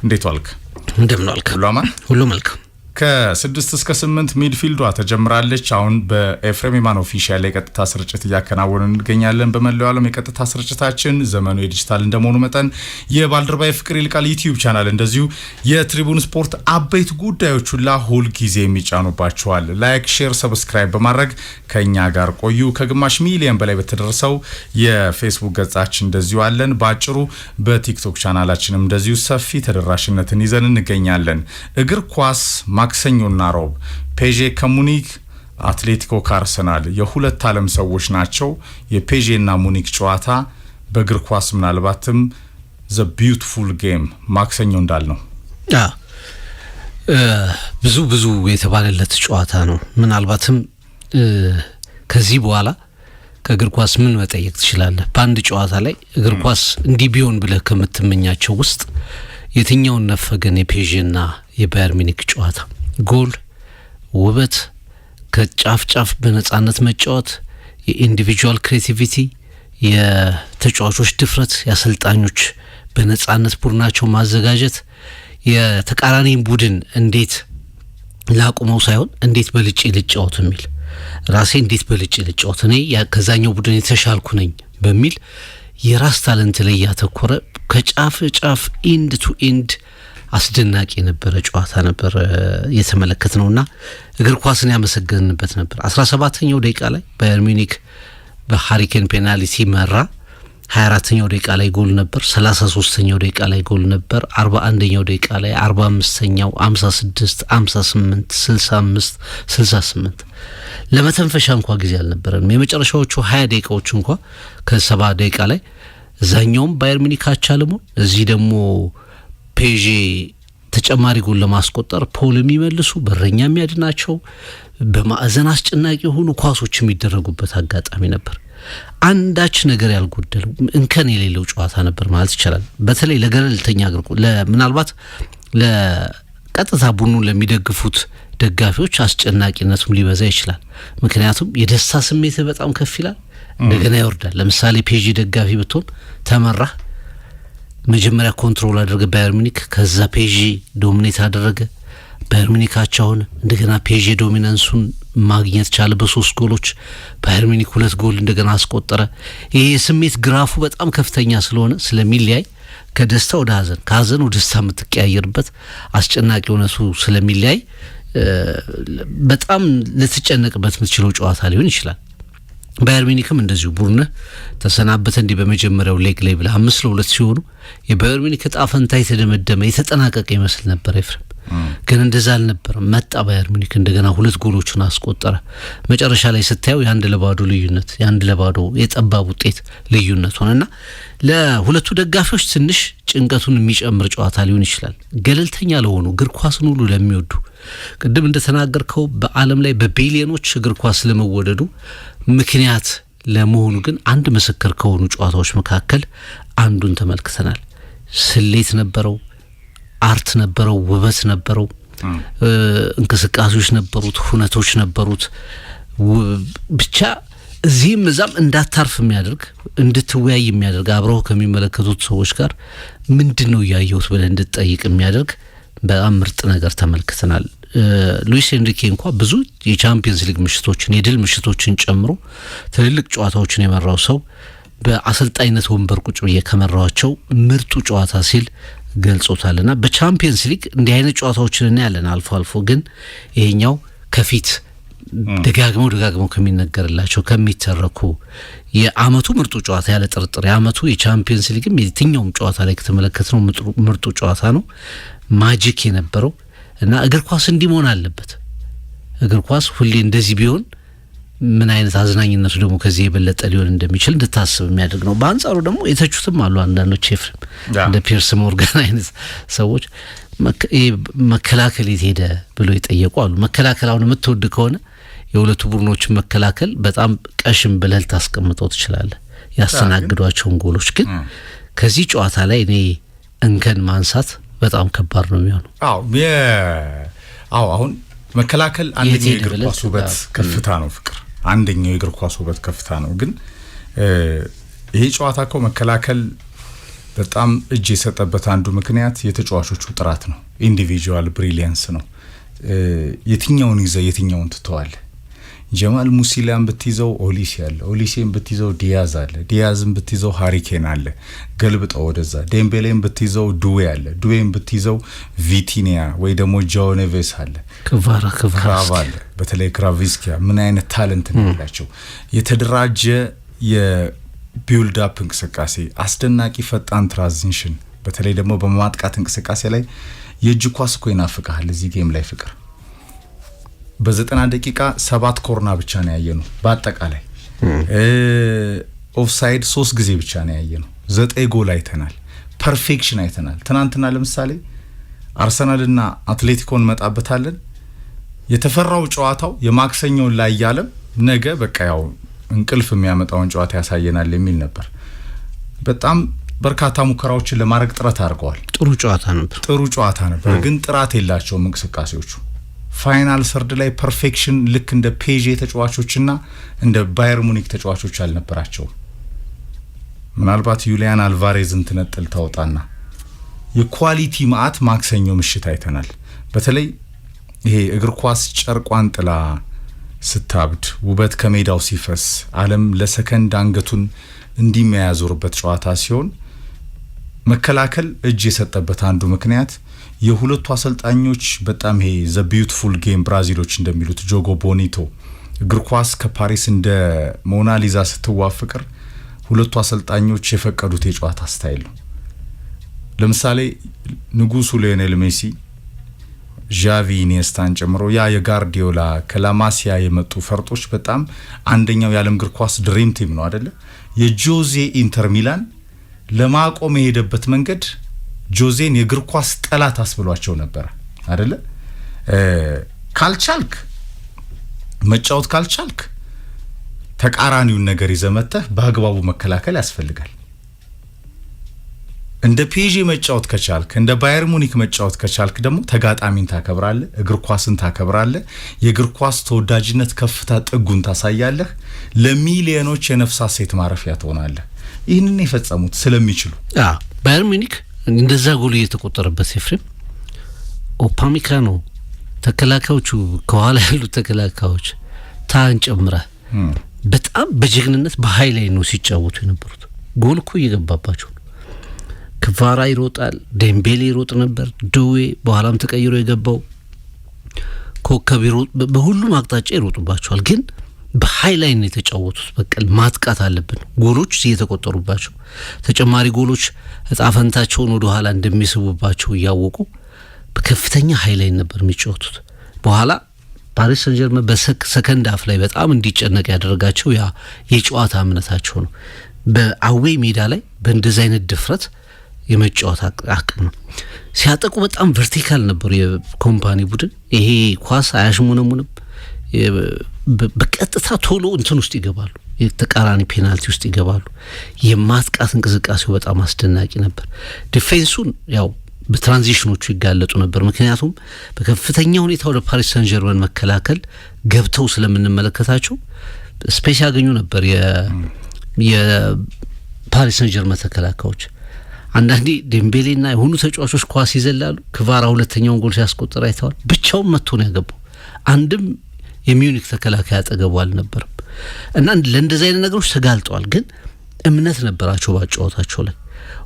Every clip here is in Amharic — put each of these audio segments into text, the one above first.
እንዴት ዋልክ? እንደምን ዋልክ? ሁሉ መልካም። ከ6 እስከ 8 ሚድፊልዷ ተጀምራለች። አሁን በኤፍሬም የማን ኦፊሻል የቀጥታ ስርጭት እያከናወንን እንገኛለን። በመላው ዓለም የቀጥታ ስርጭታችን ዘመኑ የዲጂታል እንደመሆኑ መጠን የባልደረባዬ ፍቅር ይልቃል ዩቲዩብ ቻናል እንደዚሁ የትሪቡን ስፖርት አበይት ጉዳዮች ሁሉ ሁሉ ጊዜ የሚጫኑባቸዋል። ላይክ፣ ሼር፣ ሰብስክራይብ በማድረግ ከኛ ጋር ቆዩ። ከግማሽ ሚሊዮን በላይ በተደረሰው የፌስቡክ ገጻችን እንደዚሁ አለን። ባጭሩ በቲክቶክ ቻናላችንም እንደዚሁ ሰፊ ተደራሽነትን ይዘን እንገኛለን። እግር ኳስ ማክሰኞና ሮብ ፔዤ ከሙኒክ አትሌቲኮ ከአርሰናል የሁለት ዓለም ሰዎች ናቸው። የፔዤና ሙኒክ ጨዋታ በእግር ኳስ ምናልባትም ዘ ቢዩቲፉል ጌም ማክሰኞ እንዳልነው ብዙ የተባለለት ጨዋታ ነው። ምናልባትም ከዚህ በኋላ ከእግር ኳስ ምን መጠየቅ ትችላለህ? በአንድ ጨዋታ ላይ እግር ኳስ እንዲህ ቢሆን ብለህ ከምትመኛቸው ውስጥ የትኛውን ነፈገን? የፔዤና የባየር ሚኒክ ጨዋታ ጎል፣ ውበት፣ ከጫፍ ጫፍ በነጻነት መጫወት፣ የኢንዲቪጁዋል ክሬቲቪቲ፣ የተጫዋቾች ድፍረት፣ የአሰልጣኞች በነጻነት ቡድናቸው ማዘጋጀት፣ የተቃራኒን ቡድን እንዴት ላቁመው ሳይሆን እንዴት በልጬ ልጫወት የሚል ራሴ እንዴት በልጬ ልጫወት እኔ ከዛኛው ቡድን የተሻልኩ ነኝ በሚል የራስ ታለንት ላይ ያተኮረ ከጫፍ ጫፍ ኢንድ ቱ ኢንድ አስደናቂ የነበረ ጨዋታ ነበር የተመለከትነውና እግር ኳስን ያመሰገንበት ነበር። 17ኛው ደቂቃ ላይ ባየር ሚኒክ በሃሪኬን ፔናልቲ መራ። 24ኛው ደቂቃ ላይ ጎል ነበር። 33ኛው ደቂቃ ላይ ጎል ነበር። 41ኛው ደቂቃ ላይ 45ኛው 56 58 65 68 ለመተንፈሻ እንኳን ጊዜ አልነበረንም። የመጨረሻዎቹ 20 ደቂቃዎች እንኳን ከ70 ደቂቃ ላይ እዛኛውም ባየር ሚኒክ አቻልሞ እዚህ ደግሞ ፔዤ ተጨማሪ ጎል ለማስቆጠር ፖል የሚመልሱ በረኛ የሚያድናቸው በማዕዘን አስጨናቂ የሆኑ ኳሶች የሚደረጉበት አጋጣሚ ነበር። አንዳች ነገር ያልጎደለው እንከን የሌለው ጨዋታ ነበር ማለት ይቻላል። በተለይ ለገለልተኛ እግር ምናልባት ለቀጥታ ቡድኑን ለሚደግፉት ደጋፊዎች አስጨናቂነቱም ሊበዛ ይችላል። ምክንያቱም የደስታ ስሜት በጣም ከፍ ይላል፣ እንደገና ይወርዳል። ለምሳሌ ፔዤ ደጋፊ ብትሆን ተመራህ፣ መጀመሪያ ኮንትሮል አደረገ ባየር ሚኒክ፣ ከዛ ፔዤ ዶሚኔት አደረገ፣ ባየር ሚኒክ አቻ ሆነ። እንደገና ፔዤ ዶሚናንሱን ማግኘት ቻለ በ3 ጎሎች፣ ባየር ሚኒክ 2 ጎል እንደገና አስቆጠረ። ይሄ የስሜት ግራፉ በጣም ከፍተኛ ስለሆነ ስለሚለያይ ከደስታ ወደ ሀዘን ከሀዘን ወደ ደስታ የምትቀያየርበት አስጨናቂ ሆነቱ ስለሚለያይ በጣም ልትጨነቅበት የምትችለው ጨዋታ ሊሆን ይችላል። ባየር ሚኒክም እንደዚሁ ቡድነ ተሰናበተ እንዲህ በመጀመሪያው ሌግ ላይ ብለ 5-2 ሲሆኑ የባየር ሚኒክ ዕጣ ፈንታ የተደመደመ የተጠናቀቀ ይመስል ነበር። ኤፍሬም ግን እንደዛ አልነበረም። መጣ ባየር ሚኒክ እንደገና 2 ጎሎችን አስቆጠረ። መጨረሻ ላይ ስታየው የ1-0 ልዩነት የ1-0 የጠባብ ውጤት ልዩነት ሆነና ለሁለቱ ደጋፊዎች ትንሽ ጭንቀቱን የሚጨምር ጨዋታ ሊሆን ይችላል። ገለልተኛ ለሆኑ እግር ኳስን ሁሉ ለሚወዱ ቅድም እንደተናገርከው በዓለም ላይ በቢሊዮኖች እግር ኳስ ለመወደዱ ምክንያት ለመሆኑ ግን አንድ ምስክር ከሆኑ ጨዋታዎች መካከል አንዱን ተመልክተናል። ስሌት ነበረው፣ አርት ነበረው፣ ውበት ነበረው፣ እንቅስቃሴዎች ነበሩት፣ ሁነቶች ነበሩት። ብቻ እዚህም እዛም እንዳታርፍ የሚያደርግ እንድትወያይ የሚያደርግ አብረው ከሚመለከቱት ሰዎች ጋር ምንድነው ያየሁት ብለህ እንድትጠይቅ የሚያደርግ በጣም ምርጥ ነገር ተመልክተናል። ሉዊስ ኤንሪኬ እንኳን ብዙ የቻምፒየንስ ሊግ ምሽቶችን የድል ምሽቶችን ጨምሮ ትልልቅ ጨዋታዎችን የመራው ሰው በአሰልጣኝነት ወንበር ቁጭ ብዬ ከመራዋቸው ምርጡ ጨዋታ ሲል ገልጾታልና በቻምፒየንስ ሊግ እንዲህ አይነት ጨዋታዎችን እናያለን አልፎ አልፎ። ግን ይሄኛው ከፊት ደጋግመው ከሚነገርላቸው ከሚተረኩ የአመቱ ምርጡ ጨዋታ ያለ ጥርጥር የአመቱ የቻምፒየንስ ሊግም የትኛውም ጨዋታ ላይ ከተመለከትነው ምርጡ ጨዋታ ነው። ማጂክ የነበረው እና እግር ኳስ እንዲሆን አለበት። እግር ኳስ ሁሌ እንደዚህ ቢሆን ምን አይነት አዝናኝነቱ ደግሞ ከዚህ የበለጠ ሊሆን እንደሚችል እንድታስብ የሚያደርግ ነው። በአንጻሩ ደግሞ የተቹትም አሉ አንዳንዶች ኤፍሬም እንደ ፒርስ ሞርጋን አይነት ሰዎች መከላከል የሄደ ብሎ ይጠየቁ አሉ። መከላከል አሁን የምትወድ ከሆነ የሁለቱ ቡድኖችን መከላከል በጣም ቀሽም ብለህ ታስቀምጠው ትችላለህ፣ ያስተናግዷቸውን ጎሎች። ግን ከዚህ ጨዋታ ላይ እኔ እንከን ማንሳት በጣም ከባድ ነው የሚሆነው። አሁን መከላከል አንደኛው የእግር ኳስ ውበት ከፍታ ነው። ፍቅር አንደኛው የእግር ኳስ ውበት ከፍታ ነው። ግን ይሄ ጨዋታ እኮ መከላከል በጣም እጅ የሰጠበት አንዱ ምክንያት የተጫዋቾቹ ጥራት ነው። ኢንዲቪጁዋል ብሪሊያንስ ነው። የትኛውን ይዘህ የትኛውን ትተዋል? ጀማል ሙሲላን ብትይዘው ኦሊሴ አለ፣ ኦሊሴን ብትይዘው ዲያዝ አለ፣ ዲያዝን ብትይዘው ሃሪኬን አለ፣ ገልብጠው ወደዛ። ዴምቤሌን ብትይዘው ዱዌ አለ፣ ዱዌን ብትይዘው ቪቲኒያ ወይ ደግሞ ጃኦ ኔቬስ አለ፣ ክራቫ አለ። በተለይ ክራቪስኪያ ምን አይነት ታለንት ነው ያላቸው! የተደራጀ የቢልድ አፕ እንቅስቃሴ፣ አስደናቂ ፈጣን ትራንዚሽን፣ በተለይ ደግሞ በማጥቃት እንቅስቃሴ ላይ የእጅ ኳስ እኮ ይናፍቃል። እዚህ ጌም ላይ ፍቅር በ90 ደቂቃ 7 ኮርና ብቻ ነው ያየነው። በአጠቃላይ ኦፍሳይድ 3 ጊዜ ብቻ ነው ያየነው። 9 ጎል አይተናል። ፐርፌክሽን አይተናል። ትናንትና ለምሳሌ አርሰናልና አትሌቲኮን መጣበታለን። የተፈራው ጨዋታው የማክሰኞውን ላይ ያለም ነገ በቃ ያው እንቅልፍ የሚያመጣውን ጨዋታ ያሳየናል የሚል ነበር። በጣም በርካታ ሙከራዎችን ለማድረግ ጥረት አድርገዋል። ጥሩ ጨዋታ ነበር፣ ግን ጥራት የላቸውም እንቅስቃሴዎቹ። ፋይናል ሰርድ ላይ ፐርፌክሽን ልክ እንደ ፔዤ ተጫዋቾችና እንደ ባየር ሙኒክ ተጫዋቾች አልነበራቸውም። ምናልባት ዩሊያን አልቫሬዝን ትነጥል ታውጣና የኳሊቲ ማአት ማክሰኞ ምሽት አይተናል። በተለይ ይሄ እግር ኳስ ጨርቋን ጥላ ስታብድ ውበት ከሜዳው ሲፈስ ዓለም ለሰከንድ አንገቱን እንዲመያዞርበት ጨዋታ ሲሆን መከላከል እጅ የሰጠበት አንዱ ምክንያት የሁለቱ አሰልጣኞች በጣም ይሄ ዘ ቢዩቲፉል ጌም ብራዚሎች እንደሚሉት ጆጎ ቦኒቶ እግር ኳስ ከፓሪስ እንደ ሞናሊዛ ስትዋፍቅር ሁለቱ አሰልጣኞች የፈቀዱት የጨዋታ ስታይል ነው። ለምሳሌ ንጉሱ ሊዮኔል ሜሲ፣ ዣቪ፣ ኢኒየስታን ጨምሮ ያ የጋርዲዮላ ከላማሲያ የመጡ ፈርጦች በጣም አንደኛው የዓለም እግር ኳስ ድሪም ቲም ነው አይደለ? የጆዜ ኢንተር ሚላን ለማቆም የሄደበት መንገድ ጆዜን የእግር ኳስ ጠላት አስብሏቸው ነበር አይደለ? ካልቻልክ መጫወት ካልቻልክ ተቃራኒውን ነገር ይዘመተህ በአግባቡ መከላከል ያስፈልጋል። እንደ ፒጂ መጫወት ከቻልክ እንደ ባየር ሙኒክ መጫወት ከቻልክ ደግሞ ተጋጣሚን ታከብራለህ፣ እግር ኳስን ታከብራለህ፣ የእግር ኳስ ተወዳጅነት ከፍታ ጥጉን ታሳያለህ፣ ለሚሊዮኖች የነፍሳት ሴት ማረፊያ ትሆናለህ። ይህንን የፈጸሙት ስለሚችሉ ባየር ሙኒክ እንደዛ ጎል እየተቆጠረበት ኤፍሬም ኦፓሚካኖ ተከላካዮቹ ከኋላ ያሉ ተከላካዮች ታን ጨምራ በጣም በጀግንነት በኃይል ላይ ነው ሲጫወቱ የነበሩት። ጎል እኮ እየገባባቸው ክቫራ ይሮጣል፣ ዴምቤሌ ይሮጥ ነበር፣ ዱዌ በኋላም ተቀይሮ የገባው ኮከብ ይሮጥ፣ በሁሉም አቅጣጫ ይሮጡባቸዋል። ግን በኃይል ላይ ነው የተጫወቱት። በቀል ማጥቃት አለብን። ጎሎች እየተቆጠሩባቸው ተጨማሪ ጎሎች እጣፈንታቸውን ወደ ኋላ እንደሚስቡባቸው እያወቁ በከፍተኛ ኃይል ላይ ነበር የሚጫወቱት። በኋላ ፓሪስ ሰን ጀርመን በሰከንድ አፍ ላይ በጣም እንዲጨነቅ ያደረጋቸው ያ የጨዋታ እምነታቸው ነው። በአዌ ሜዳ ላይ በእንደዚህ አይነት ድፍረት የመጫወት አቅም ነው። ሲያጠቁ በጣም ቨርቲካል ነበሩ የኮምፓኒ ቡድን። ይሄ ኳስ አያሽሙነሙንም፣ በቀጥታ ቶሎ እንትን ውስጥ ይገባሉ፣ የተቃራኒ ፔናልቲ ውስጥ ይገባሉ። የማጥቃት እንቅስቃሴው በጣም አስደናቂ ነበር። ዲፌንሱን ያው በትራንዚሽኖቹ ይጋለጡ ነበር። ምክንያቱም በከፍተኛ ሁኔታ ወደ ፓሪስ ሰን ጀርመን መከላከል ገብተው ስለምንመለከታቸው ስፔስ ያገኙ ነበር የፓሪስ ሰን ጀርመን ተከላካዮች። አንዳንዴ ዴምቤሌና የሆኑ ተጫዋቾች ኳስ ይዘላሉ። ክቫራ ሁለተኛውን ጎል ሲያስቆጥር አይተዋል። ብቻውን መጥቶ ነው ያገባው። አንድም የሚዩኒክ ተከላካይ አጠገቡ አልነበረም። እና ለእንደዚህ አይነት ነገሮች ተጋልጠዋል። ግን እምነት ነበራቸው ባጫወታቸው ላይ።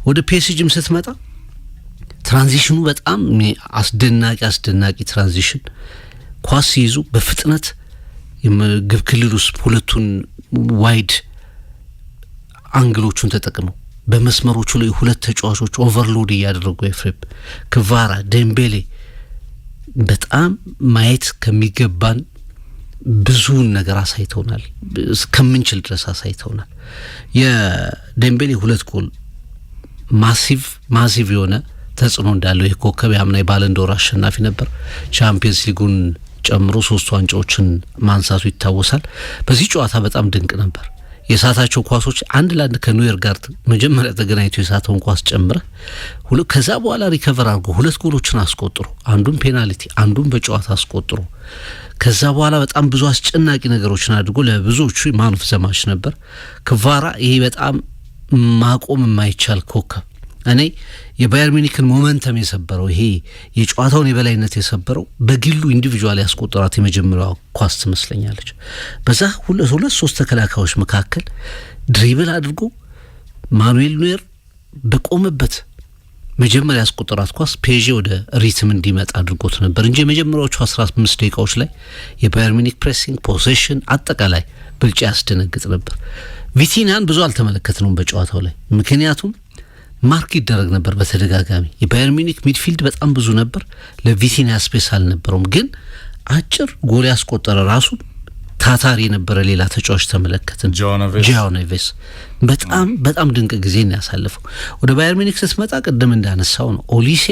ወደ ፒኤስጂም ስትመጣ ትራንዚሽኑ በጣም አስደናቂ ትራንዚሽን፣ ኳስ ሲይዙ በፍጥነት ግብ ክልል ውስጥ ሁለቱን ዋይድ አንግሎቹን ተጠቅመው በመስመሮቹ ላይ ሁለት ተጫዋቾች ኦቨርሎድ እያደረጉ ኤፍሬም ክቫራ፣ ዴምቤሌ በጣም ማየት ከሚገባን ብዙውን ነገር አሳይተውናል። እስከምንችል ድረስ አሳይተውናል። የዴምቤሌ ሁለት ጎል ማሲቭ የሆነ ተጽዕኖ እንዳለው የኮከብ ያምና የባለንዶር አሸናፊ ነበር። ቻምፒየንስ ሊጉን ጨምሮ 3 ዋንጫዎችን ማንሳቱ ይታወሳል። በዚህ ጨዋታ በጣም ድንቅ ነበር። የሳታቸው ኳሶች አንድ ለአንድ ከኑዌር ጋር መጀመሪያ ተገናኝቶ የሳተውን ኳስ ጨምረ ከዛ በኋላ ሪከቨር አድርጎ 2 ጎሎችን አስቆጥሮ አንዱን ፔናልቲ አንዱን በጨዋታ አስቆጥሮ ከዛ በኋላ በጣም ብዙ አስጨናቂ ነገሮችን አድርጎ ለብዙዎቹ ማን ኦፍ ዘ ማች ነበር። ክቫራ ይሄ በጣም ማቆም የማይቻል ኮከብ እኔ የባየር ሚኒክን ሞመንተም የሰበረው ይሄ የጨዋታውን የበላይነት የሰበረው በግሉ ኢንዲቪጁዋል ያስቆጠራት የመጀመሪያው ኳስ ትመስለኛለች። በዛ ሁለት ሶስት ተከላካዮች መካከል ድሪብል አድርጎ ማኑኤል ኖየር በቆመበት መጀመሪያ ያስቆጠራት ኳስ ፔዤ ወደ ሪትም እንዲመጣ አድርጎት ነበር እንጂ የመጀመሪያዎቹ 15 ደቂቃዎች ላይ የባየር ሚኒክ ፕሬሲንግ ፖሴሽን አጠቃላይ ብልጫ ያስደነግጥ ነበር። ቪቲኒያን ብዙ አልተመለከትነውም በጨዋታው ላይ ምክንያቱም ማርክ ይደረግ ነበር በተደጋጋሚ። የባየር ሚኒክ ሚድፊልድ በጣም ብዙ ነበር፣ ለቪቲኒያ ስፔስ አልነበረውም። ግን አጭር ጎል ያስቆጠረ ራሱ ታታሪ የነበረ ሌላ ተጫዋች ተመለከትን፣ ጆao ኔቬስ በጣም ድንቅ ጊዜ ነው ያሳለፈው። ወደ ባየር ሚኒክ ስትመጣ ቅድም እንዳነሳው ነው ኦሊሴ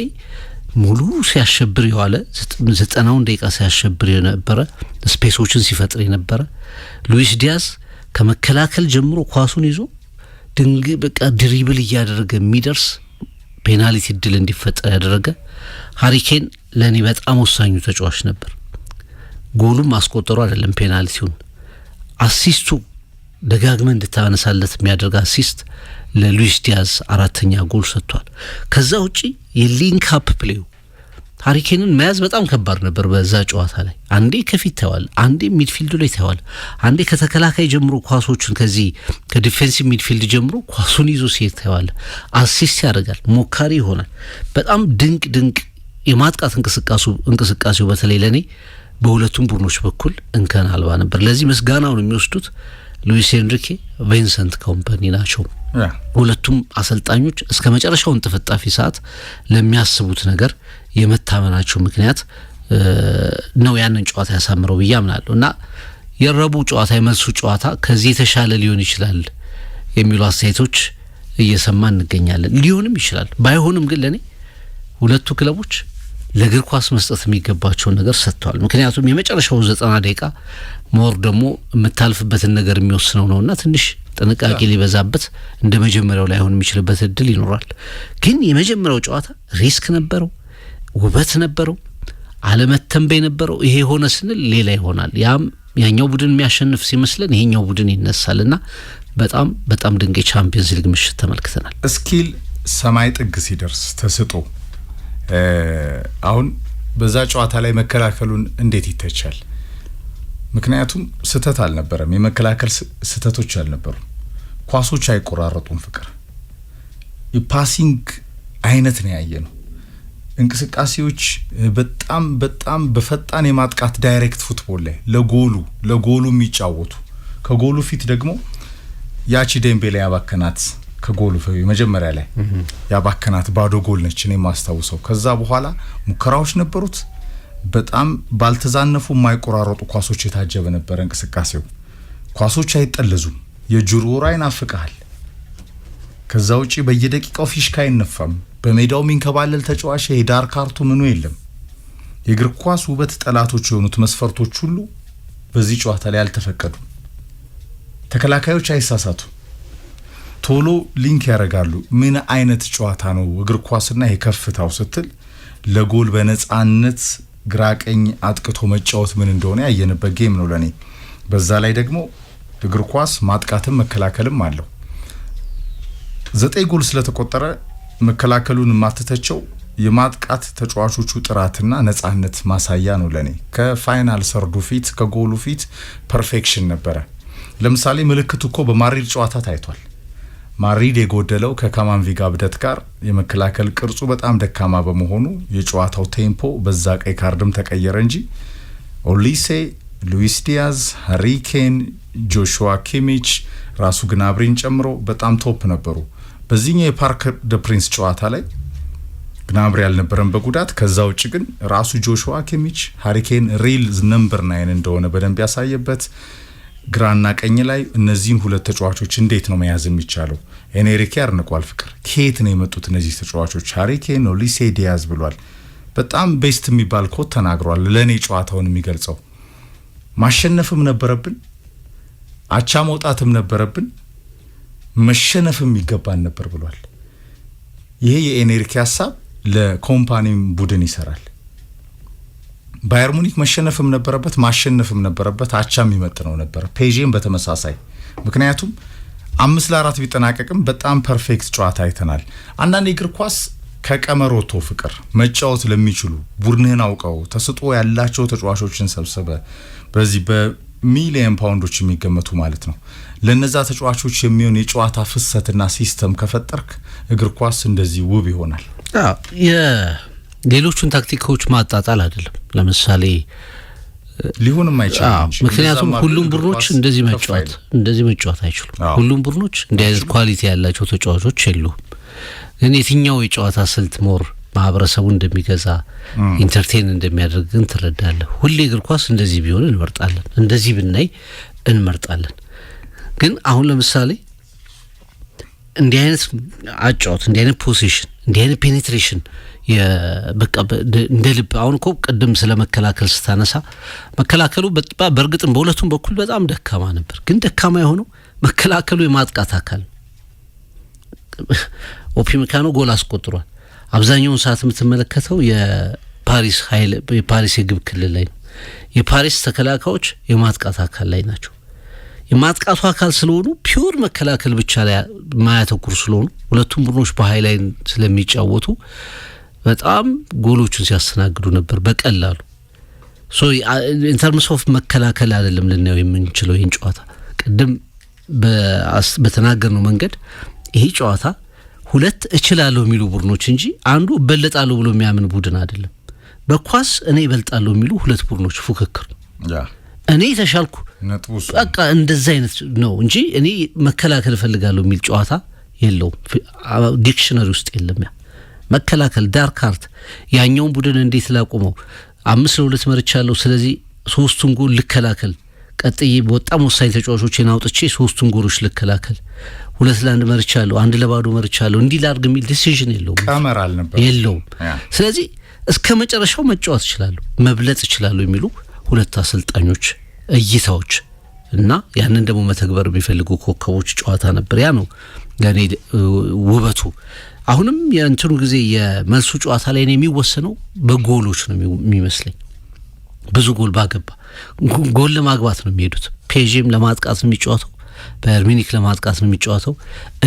ሙሉ ሲያሸብር የዋለ 90 ደቂቃ ሲያሸብር የነበረ ስፔሶችን ሲፈጥር የነበረ ሉዊስ ዲያዝ ከመከላከል ጀምሮ ኳሱን ይዞ በቃ ድሪብል እያደረገ የሚደርስ ፔናልቲ እድል እንዲፈጠር ያደረገ ሃሪኬን ለእኔ በጣም ወሳኙ ተጫዋች ነበር። ጎሉም ማስቆጠሩ አይደለም ፔናልቲውን አሲስቱ ደጋግመን እንድታነሳለት የሚያደርግ አሲስት ለሉዊስ ዲያዝ 4ኛ ጎል ሰጥቷል። ከዛ ውጪ የሊንክ አፕ ፕሌው ሃሪኬንን መያዝ በጣም ከባድ ነበር። በዛ ጨዋታ ላይ አንዴ ከፊት ታዋል፣ አንዴ ሚድፊልዱ ላይ ታዋል፣ አንዴ ከተከላካይ ጀምሮ ኳሶችን ከዚህ ከዲፌንሲቭ ሚድፊልድ ጀምሮ ኳሱን ይዞ ሲሄድ ታዋል። አሲስት ያደርጋል፣ ሞካሪ ይሆናል። በጣም ድንቅ የማጥቃት እንቅስቃሴው በተለይ ለኔ በሁለቱም ቡድኖች በኩል እንከን አልባ ነበር። ለዚህ ምስጋናውን የሚወስዱት ሉዊስ ኤንሪኬ፣ ቪንሰንት ኮምፓኒ ናቸው። ሁለቱም አሰልጣኞች እስከ መጨረሻው እንጥፍጣፊ ሰዓት ለሚያስቡት ነገር የመታመናቸው ምክንያት ነው ያንን ጨዋታ ያሳምረው ብዬ አምናለሁ። እና የረቡዕ ጨዋታ የመልሱ ጨዋታ ከዚህ የተሻለ ሊሆን ይችላል የሚሉ አስተያየቶች እየሰማን እንገኛለን። ሊሆንም ይችላል፣ ባይሆንም ግን ለኔ ሁለቱ ክለቦች ለእግር ኳስ መስጠት የሚገባቸውን ነገር ሰጥተዋል። ምክንያቱም የመጨረሻው 90 ደቂቃ ሞር ደግሞ የምታልፍበትን ነገር የሚወስነው ነውና ትንሽ ጥንቃቄ ሊበዛበት እንደ መጀመሪያው ላይ ሆን የሚችልበት እድል ይኖራል። ግን የመጀመሪያው ጨዋታ ሪስክ ነበረው፣ ውበት ነበረው፣ አለመተንበይ ነበረው። ይሄ ሆነ ስንል ሌላ ይሆናል። ያኛው ቡድን የሚያሸንፍ ሲመስለን ይሄኛው ቡድን ይነሳልና በጣም ድንቅ የቻምፒየንስ ሊግ ምሽት ተመልክተናል። ስኪል ሰማይ ጥግ ሲደርስ ተስጦ አሁን በዛ ጨዋታ ላይ መከላከሉን እንዴት ይተቻል? ምክንያቱም ስተት አልነበረም፣ የመከላከል ስተቶች አልነበሩም፣ ኳሶች አይቆራረጡም። ፍቅር የፓሲንግ አይነት ነው ያየነው። እንቅስቃሴዎች በጣም በፈጣን የማጥቃት ዳይሬክት ፉትቦል ላይ ለጎሉ የሚጫወቱ ከጎሉ ፊት ደግሞ ያቺ ዴምቤሌ ያባከናት ከጎሉ መጀመሪያ ላይ ያባከናት ባዶ ጎል ነች እኔ ማስተዋውሰው። ከዛ በኋላ ሙከራዎች ነበሩት፣ በጣም ባልተዛነፉ የማይቆራረጡ ኳሶች የታጀበ ነበር እንቅስቃሴው። ኳሶች አይጠለዙም፣ የጆሮ ራይን አፍቃል። ከዛ ውጪ በየደቂቃው ፊሽካ አይነፋም። በሜዳው ሚንከባለል ተጫዋች የዳር ካርቱ ምኑ የለም። የእግር ኳስ ውበት ጠላቶች የሆኑት መስፈርቶች ሁሉ በዚህ ጨዋታ ላይ አልተፈቀዱ። ተከላካዮች አይሳሳቱ፣ ቶሎ ሊንክ ያደርጋሉ። ምን አይነት ጨዋታ ነው እግር ኳስና የከፍታው ስትል ለጎል በነጻነት ግራቀኝ አጥቅቶ መጫወት ምን እንደሆነ ያየንበት ጌም ነው ለኔ። በዛ ላይ ደግሞ እግር ኳስ ማጥቃትም መከላከልም አለው። 9 ጎል ስለተቆጠረ መከላከሉን ማተተቸው የማጥቃት ተጫዋቾቹ ጥራትና ነጻነት ማሳያ ነው ለኔ። ከፋይናል ሰርዱ ፊት ከጎሉ ፊት ፐርፌክሽን ነበረ። ለምሳሌ ምልክቱ እኮ በማድሪድ ጨዋታ ታይቷል። ማድሪድ የጎደለው ከካማንቪጋ ብደት ጋር የመከላከል ቅርጹ በጣም ደካማ በመሆኑ የጨዋታው ቴምፖ በዛ ቀይ ካርድም ተቀየረ እንጂ ኦሊሴ፣ ሉዊስ ዲያዝ፣ ሃሪኬን፣ ጆሹዋ ኪሚች ራሱ ግናብሪን ጨምሮ በጣም ቶፕ ነበሩ። በዚህኛው የፓርክ ደ ፕሪንስ ጨዋታ ላይ ግናብሪ ያልነበረም በጉዳት። ከዛ ውጭ ግን ራሱ ጆሹዋ ኪሚች ሃሪኬን ሪል ነምበር 9 እንደሆነ በደንብ ያሳየበት ግራና ቀኝ ላይ እነዚህን ሁለት ተጫዋቾች እንዴት ነው መያዝ የሚቻለው? ኤንሪኬ አርንቋል። ፍቅር ከየት ነው የመጡት እነዚህ ተጫዋቾች? ሃሪኬን፣ ኦሊሴ፣ ዲያዝ ብሏል። በጣም ቤስት የሚባል ኮት ተናግሯል። ለኔ ጨዋታውን የሚገልጸው ማሸነፍም ነበረብን፣ አቻ መውጣትም ነበረብን፣ መሸነፍም ይገባን ነበር ብሏል። ይሄ የኤንሪኬ ሐሳብ ለኮምፓኒም ቡድን ይሰራል። ባየር ሙኒክ መሸነፍም ነበረበት፣ ማሸነፍም ነበረበት፣ አቻም ይመጥነው ነበር። ፔዤም በተመሳሳይ። ምክንያቱም 5-4 ቢጠናቀቅም በጣም ፐርፌክት ጨዋታ አይተናል። አንዳንድ እግር ኳስ ከቀመሮቶ ፍቅር መጫወት ለሚችሉ ቡድንህን አውቀው ተስጦ ያላቸው ተጫዋቾችን ሰብስበ በዚህ በሚሊየን ፓውንዶች የሚገመቱ ማለት ነው ለነዛ ተጫዋቾች የሚሆን የጨዋታ ፍሰትና ሲስተም ከፈጠርክ እግር ኳስ እንደዚህ ውብ ይሆናል። የሌሎቹን ታክቲኮች ማጣጣል አይደለም ለምሳሌ ሊሆንም አይችልም። ምክንያቱም ሁሉም ቡድኖች እንደዚህ መጫወት አይችሉም። ሁሉም ቡድኖች እንዲህ አይነት ኳሊቲ ያላቸው ተጫዋቾች የሉም። ግን የትኛው የጨዋታ ስልት ሞር ማህበረሰቡ እንደሚገዛ ኢንተርቴን እንደሚያደርግ ግን ትረዳለህ። ሁሌ እግር ኳስ እንደዚህ ቢሆን እንመርጣለን፣ እንደዚህ ብናይ እንመርጣለን። ግን አሁን ለምሳሌ እንዲህ አይነት አጫውት፣ እንዲህ አይነት ፖዚሽን፣ እንዲህ አይነት ፔኔትሬሽን በቃ እንደ ልብ አሁን እኮ ቅድም ስለ መከላከል ስታነሳ መከላከሉ በእርግጥም በሁለቱም በኩል በጣም ደካማ ነበር። ግን ደካማ የሆነው መከላከሉ የማጥቃት አካል ኦፒሜካኖ ጎል አስቆጥሯል። አብዛኛውን ሰዓት የምትመለከተው የፓሪስ የግብ ክልል ላይ ነው። የፓሪስ ተከላካዮች የማጥቃት አካል ላይ ናቸው። የማጥቃቱ አካል ስለሆኑ ፒውር መከላከል ብቻ ላይ ማያተኩር ስለሆኑ ሁለቱም ቡድኖች በሃይላይን ስለሚጫወቱ በጣም ጎሎቹን ሲያስተናግዱ ነበር በቀላሉ። ሶ ኢን ተርምስ ኦፍ መከላከል አይደለም ልናየው የምንችለው ይህን ጨዋታ ቅድም በተናገርነው መንገድ ይሄ ጨዋታ ሁለት እችላለሁ የሚሉ ቡድኖች እንጂ አንዱ እበለጣለሁ ብሎ የሚያምን ቡድን አይደለም። በኳስ እኔ እበልጣለሁ የሚሉ ሁለት ቡድኖች ፉክክር እኔ ተሻልኩ በቃ እንደዛ አይነት ነው እንጂ እኔ መከላከል ፈልጋለሁ የሚል ጨዋታ የለውም። ዲክሽነሪ ውስጥ የለም። ያ መከላከል ዳርክ አርት ያኛውን ቡድን እንዴት ላቆመው 5-2 መርቻለሁ ስለዚህ 3ቱን ጎል ልከላከል ቀጥዬ በጣም ወሳኝ ተጫዋቾችን አውጥቼ 3ቱን ጎሎች ልከላከል 2-1 መርቻለሁ 1-0 መርቻለሁ እንዲህ ላድርግ የሚል ዲሲዥን የለውም። ስለዚህ እስከ መጨረሻው መጫወት ይችላሉ መብለጥ ይችላሉ የሚሉ ሁለት አሰልጣኞች እይታዎች እና ያንን ደግሞ መተግበር የሚፈልጉ ኮከቦች ጨዋታ ነበር። ያ ነው ለኔ ውበቱ። አሁንም የእንትኑ ጊዜ የመልሱ ጨዋታ ላይ ነው የሚወሰነው በጎሎች ነው የሚመስለኝ። ብዙ ጎል ባገባ ጎል ለማግባት ነው የሚሄዱት። ፔዥም ለማጥቃት ነው የሚጫወተው፣ ባየር ሚኒክ ለማጥቃት ነው የሚጫወተው።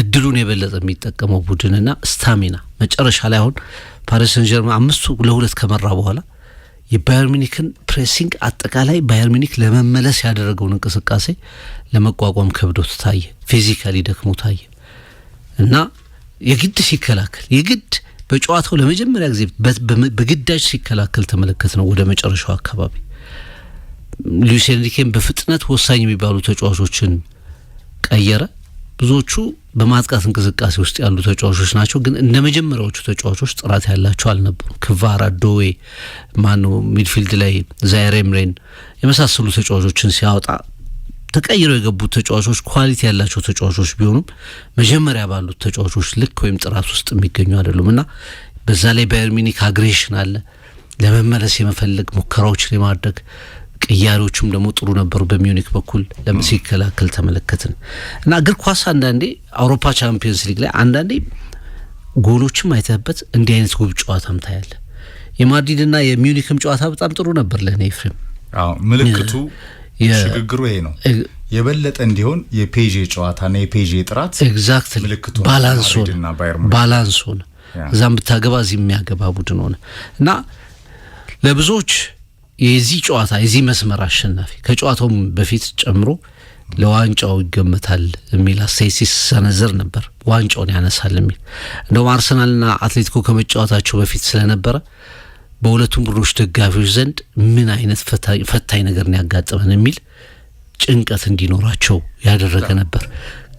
እድሉን የበለጠ የሚጠቀመው ቡድንና ስታሚና መጨረሻ ላይ አሁን ፓሪስ ሰን ጀርመን 5-2 ከመራ በኋላ የባየር ሚኒክን ፕሬሲንግ አጠቃላይ ባየር ሚኒክ ለመመለስ ያደረገውን እንቅስቃሴ ለመቋቋም ከብዶት ታየ፣ ፊዚካሊ ደክሞ ታየ እና የግድ ሲከላከል የግድ በጨዋታው ለመጀመሪያ ጊዜ በግዳጅ ሲከላከል ተመለከት ነው። ወደ መጨረሻው አካባቢ ሉዊስ ኤንሪኬን በፍጥነት ወሳኝ የሚባሉ ተጫዋቾችን ቀየረ። ብዙዎቹ በማጥቃት እንቅስቃሴ ውስጥ ያሉ ተጫዋቾች ናቸው፣ ግን እንደ መጀመሪያዎቹ ተጫዋቾች ጥራት ያላቸው አልነበሩም። ክቫራ፣ ዶዌ ሚድፊልድ ላይ ዛይር ኤምሬን የመሳሰሉ ተጫዋቾችን ሲያወጣ ተቀይረው የገቡት ተጫዋቾች ኳሊቲ ያላቸው ተጫዋቾች ቢሆኑም መጀመሪያ ባሉት ተጫዋቾች ልክ ወይም ጥራት ውስጥ የሚገኙ አይደሉም እና በዛ ላይ ባየር ሚኒክ አግሬሽን አለ፣ ለመመለስ የመፈለግ ሙከራዎችን የማድረግ ቅያሬዎቹም ደግሞ ጥሩ ነበሩ። በሚዩኒክ በኩል ሲከላከል ተመለከትን እና እግር ኳስ አንዳንዴ አውሮፓ ቻምፒየንስ ሊግ ላይ አንዳንዴ ጎሎችም አይተህበት እንዲህ አይነት ውብ ጨዋታም ታያለ። የማድሪድና የሚዩኒክም ጨዋታ በጣም ጥሩ ነበር ለኔ ኤፍሬም። ምልክቱ ሽግግሩ ይሄ ነው። የበለጠ እንዲሆን የፔዤ ጨዋታና የፔዤ ጥራት ኤግዛክትሊ ምልክቱ ባላንስ ሆነ። እዛም ብታገባ እዚህ የሚያገባ ቡድን ሆነ እና ለብዙዎች የዚህ ጨዋታ የዚህ መስመር አሸናፊ ከጨዋታውም በፊት ጨምሮ ለዋንጫው ይገመታል የሚል አስተያየት ሲሰነዘር ነበር። ዋንጫውን ያነሳል የሚል እንደውም አርሰናልና አትሌቲኮ ከመጫወታቸው በፊት ስለነበረ በሁለቱም ቡድኖች ደጋፊዎች ዘንድ ምን አይነት ፈታኝ ነገር ነው ያጋጠመን የሚል ጭንቀት እንዲኖራቸው ያደረገ ነበር።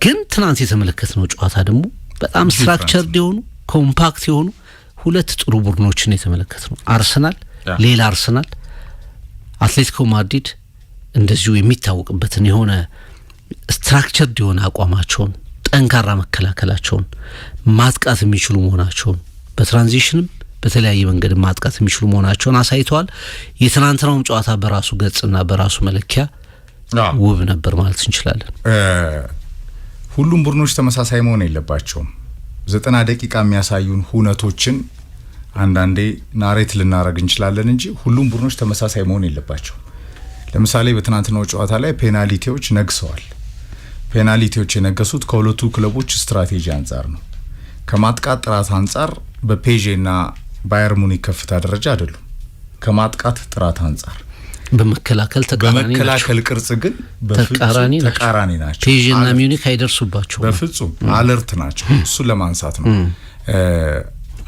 ግን ትናንት የተመለከትነው ጨዋታ ደግሞ በጣም ስትራክቸርድ የሆኑ ኮምፓክት የሆኑ ሁለት ጥሩ ቡድኖችን የተመለከትነው አርሰናል ሌላ አርሰናል፣ አትሌቲኮ ማድሪድ እንደዚሁ የሚታወቅበትን የሆነ ስትራክቸርድ የሆነ አቋማቸውን፣ ጠንካራ መከላከላቸውን፣ ማጥቃት የሚችሉ መሆናቸውን በትራንዚሽንም በተለያየ መንገድ ማጥቃት የሚችሉ መሆናቸውን አሳይተዋል። የትናንትናውም ጨዋታ በራሱ ገጽና በራሱ መለኪያ ውብ ነበር ማለት እንችላለን። ሁሉም ቡድኖች ተመሳሳይ መሆን የለባቸውም። 90 ደቂቃ የሚያሳዩን ሁነቶችን አንዳንዴ ናሬት ልናረግ እንችላለን እንጂ ሁሉም ቡድኖች ተመሳሳይ መሆን የለባቸውም። ለምሳሌ በትናንትናው ጨዋታ ላይ ፔናልቲዎች ነግሰዋል። ፔናልቲዎች የነገሱት ከሁለቱ ክለቦች ስትራቴጂ አንፃር ነው። ከማጥቃት ጥራት አንፃር በፔዤና ባየር ሙኒክ ከፍታ ደረጃ አይደሉም። ከማጥቃት ጥራት አንፃር በመከላከል ቅርጽ ግን ተቃራኒ ናቸው። ፔዤና ሙኒክ አይደርሱባቸው በፍጹም አለርት ናቸው። እሱ ለማንሳት ነው።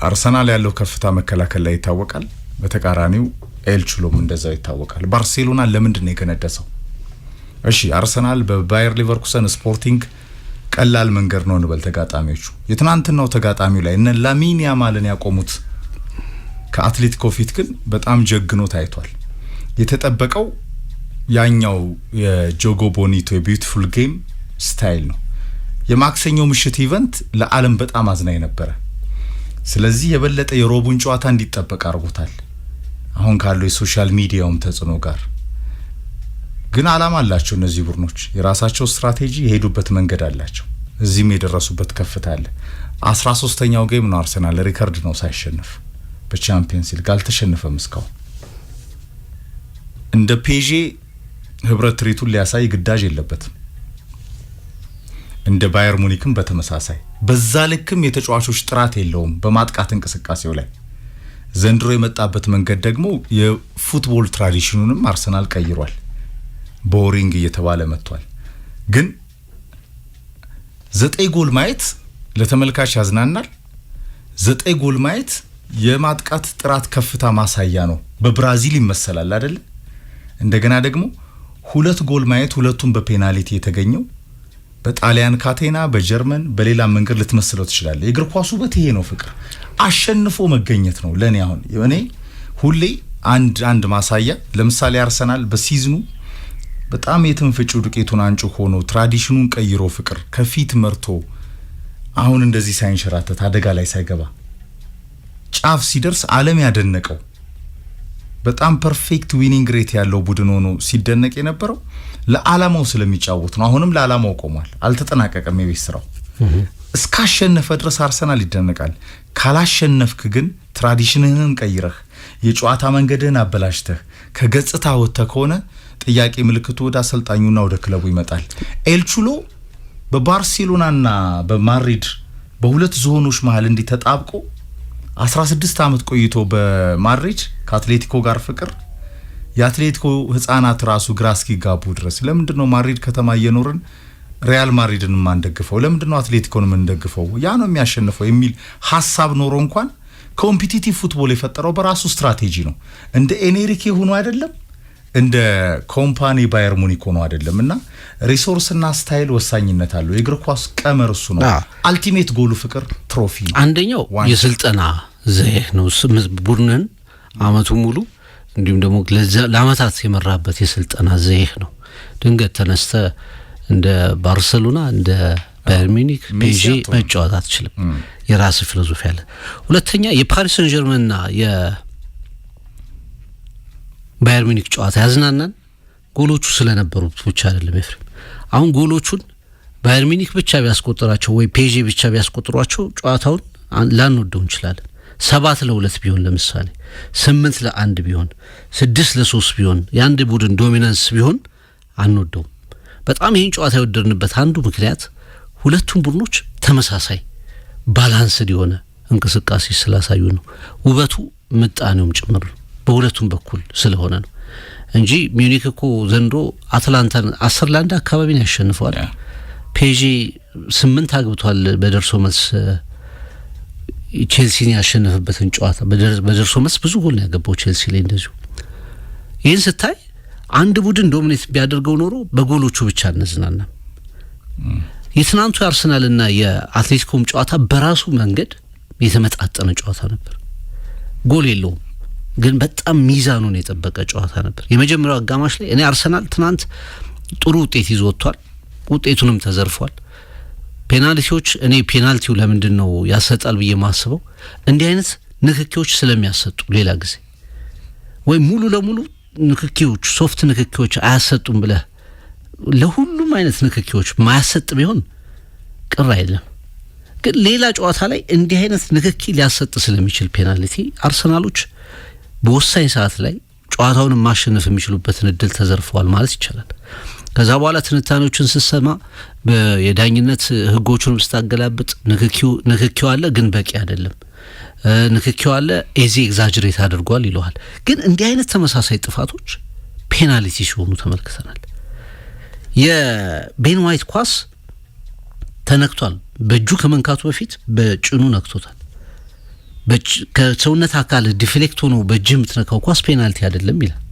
አርሰናል ያለው ከፍታ መከላከል ላይ ይታወቃል። በተቃራኒው ኤልቹሎም እንደዛው ይታወቃል። ባርሴሎና ለምንድን ነው የገነደሰው? እሺ አርሰናል በባየር ሊቨርኩሰን ስፖርቲንግ ቀላል መንገድ ነው እንበል ተጋጣሚዎቹ። የትናንትናው ተጋጣሚው ላይ እነ ላሚን ያማልን ያቆሙት ከአትሌቲኮ ፊት ግን በጣም ጀግኖ ታይቷል። የተጠበቀው ያኛው የጆጎ ቦኒቶ የቢዩቲፉል ጌም ስታይል ነው። የማክሰኞ ምሽት ኢቨንት ለዓለም በጣም አዝናኝ ነበር። ስለዚህ የበለጠ የሮቡን ጨዋታ እንዲጠበቅ አርጎታል። አሁን ካለው የሶሻል ሚዲያውም ተጽዕኖ ጋር ግን አላማ አላቸው እነዚህ ቡድኖች። የራሳቸው ስትራቴጂ የሄዱበት መንገድ አላቸው። እዚህም የደረሱበት ከፍታ አለ። 13ኛው ጌም ነው አርሰናል ሪከርድ ነው ሳይሸነፍ በቻምፒየንስ ሊግ አልተሸነፈም እስካሁን። እንደ ፔዤ ህብረት ትርኢቱን ሊያሳይ ግዳጅ የለበትም። እንደ ባየር ሙኒክም በተመሳሳይ በዛ ልክም የተጫዋቾች ጥራት የለውም በማጥቃት እንቅስቃሴው ላይ። ዘንድሮ የመጣበት መንገድ ደግሞ የፉትቦል ትራዲሽኑንም አርሰናል ቀይሯል። ቦሪንግ እየተባለ መጥቷል። ግን 9 ጎል ማየት ለተመልካች ያዝናናል። 9 ጎል ማየት የማጥቃት ጥራት ከፍታ ማሳያ ነው። በብራዚል ይመሰላል አይደል? እንደገና ደግሞ 2 ጎል ማየት ሁለቱም በፔናልቲ የተገኘው በጣሊያን ካቴና፣ በጀርመን በሌላ መንገድ ልትመስለው ትችላለ። የእግር ኳሱ በትሄ ነው ፍቅር አሸንፎ መገኘት ነው። ለኔ አሁን እኔ ሁሌ አንድ ማሳያ ለምሳሌ አርሰናል በሲዝኑ በጣም የትንፍጩ ዱቄቱን አንጩ ሆኖ ትራዲሽኑን ቀይሮ ፍቅር ከፊት መርቶ አሁን እንደዚህ ሳይንሸራተት አደጋ ላይ ሳይገባ ጫፍ ሲደርስ ዓለም ያደነቀው በጣም ፐርፌክት ዊኒንግ ሬት ያለው ቡድን ሆኖ ሲደነቅ የነበረው ለዓላማው ስለሚጫወት ነው። አሁንም ለዓላማው ቆሟል። አልተጠናቀቀም የቤት ስራው። እስካሸነፈ ድረስ አርሰናል ይደነቃል። ካላሸነፍክ ግን ትራዲሽንህን ቀይረህ የጨዋታ መንገድህን አበላሽተህ ከገጽታ ወጥተህ ከሆነ ጥያቄ ምልክቱ ወደ አሰልጣኙና ወደ ክለቡ ይመጣል። ኤልቹሎ በባርሴሎናና በማድሪድ በሁለት ዞኖች መሃል እንዲተጣብቆ 16 ዓመት ቆይቶ በማድሪድ ከአትሌቲኮ ጋር ፍቅር የአትሌቲኮ ህፃናት ራሱ ግራ እስኪጋቡ ድረስ ለምንድነው ማድሪድ ከተማ እየኖርን ሪያል ማድሪድን ማንደግፈው? ለምንድነው አትሌቲኮን ማንደግፈው? ያ ነው የሚያሸንፈው የሚል ሐሳብ ኖሮ እንኳን ኮምፒቲቲቭ ፉትቦል የፈጠረው በራሱ ስትራቴጂ ነው። እንደ ኤኔሪኬ ሆኖ አይደለም፣ እንደ ኮምፓኒ ባየር ሙኒክ ሆኖ አይደለምና ሪሶርስና ስታይል ወሳኝነት አለው። የእግር ኳስ ቀመር እሱ ነው። አልቲሜት ጎሉ ፍቅር ትሮፊ አንደኛው የስልጠና ዘዬ ነው። ቡድንን አመቱ ሙሉ እንዲሁም ደግሞ ለአመታት የመራበት የስልጠና ዘዬ ነው። ድንገት ተነስተ እንደ ባርሴሎና እንደ ባየር ሙኒክ ፔዤ መጫወት አትችልም። የራስ ፊሎሶፊ አለ። ሁለተኛ የፓሪስ ሰን ጀርመንና የባየር ሙኒክ ጨዋታ ያዝናናን ጎሎቹ ስለነበሩት ብቻ አይደለም ኤፍሬም። አሁን ጎሎቹን ባየር ሙኒክ ብቻ ቢያስቆጥራቸው ወይ ፔዤ ብቻ ቢያስቆጥሯቸው ጨዋታውን ላንወደው እንችላለን። 7-2 ቢሆን ለምሳሌ 8-1 ቢሆን 6-3 ቢሆን የአንድ ቡድን ዶሚናንስ ቢሆን አንወደውም። በጣም ይህን ጨዋታ የወደድንበት አንዱ ምክንያት ሁለቱም ቡድኖች ተመሳሳይ ባላንስድ የሆነ እንቅስቃሴ ስላሳዩ ነው። ውበቱ ምጣኔውም ጭምር በሁለቱም በኩል ስለሆነ ነው እንጂ ሙኒክ እኮ ዘንድሮ አትላንታን 10-1 አካባቢ ነው ያሸንፈዋል። ፔዤ 8 አግብቷል። በደርሶ መልስ ቼልሲን ያሸነፈበትን ጨዋታ በደርሶ መልስ ብዙ ጎል ነው ያገባው ቼልሲ ላይ እንደዚሁ። ይህን ስታይ አንድ ቡድን ዶሚኔት ቢያደርገው ኖሮ በጎሎቹ ብቻ አነዝናናም። የትናንቱ የአርሰናልና የአትሌቲኮም ጨዋታ በራሱ መንገድ የተመጣጠነ ጨዋታ ነበር። ጎል የለውም ግን በጣም ሚዛኑን የጠበቀ ጨዋታ ነበር። የመጀመሪያው አጋማሽ ላይ እኔ አርሰናል ትናንት ጥሩ ውጤት ይዞ ወጥቷል። ውጤቱንም ተዘርፏል። ፔናልቲዎች እኔ ፔናልቲው ለምንድን ነው ያሰጣል ብዬ ማስበው እንዲህ አይነት ንክኪዎች ስለሚያሰጡ ሌላ ጊዜ ወይ ሙሉ ለሙሉ ንክኪዎች ሶፍት ንክኪዎች አያሰጡም ብለህ ለሁሉም አይነት ንክኪዎች ማያሰጥ ቢሆን ቅር አይደለም። ግን ሌላ ጨዋታ ላይ እንዲህ አይነት ንክኪ ሊያሰጥ ስለሚችል ፔናልቲ አርሰናሎች በወሳኝ ሰዓት ላይ ጨዋታውን ማሸነፍ የሚችሉበትን እድል ተዘርፈዋል ማለት ይቻላል። ከዛ በኋላ ትንታኔዎችን ስትሰማ የዳኝነት ህጎቹንም ስታገላብጥ ንክኪው አለ ግን በቂ አይደለም፣ ንክኪው አለ ኤዜ ኤግዛጀሬት አድርጓል ይለዋል። ግን እንዲህ አይነት ተመሳሳይ ጥፋቶች ፔናልቲ ሲሆኑ ተመልክተናል። የቤን ዋይት ኳስ ተነክቷል፣ በእጁ ከመንካቱ በፊት በጭኑ ነክቶታል። ከሰውነት አካል ዲፍሌክት ሆኖ በእጅ የምትነካው ኳስ ፔናልቲ አይደለም ይላል።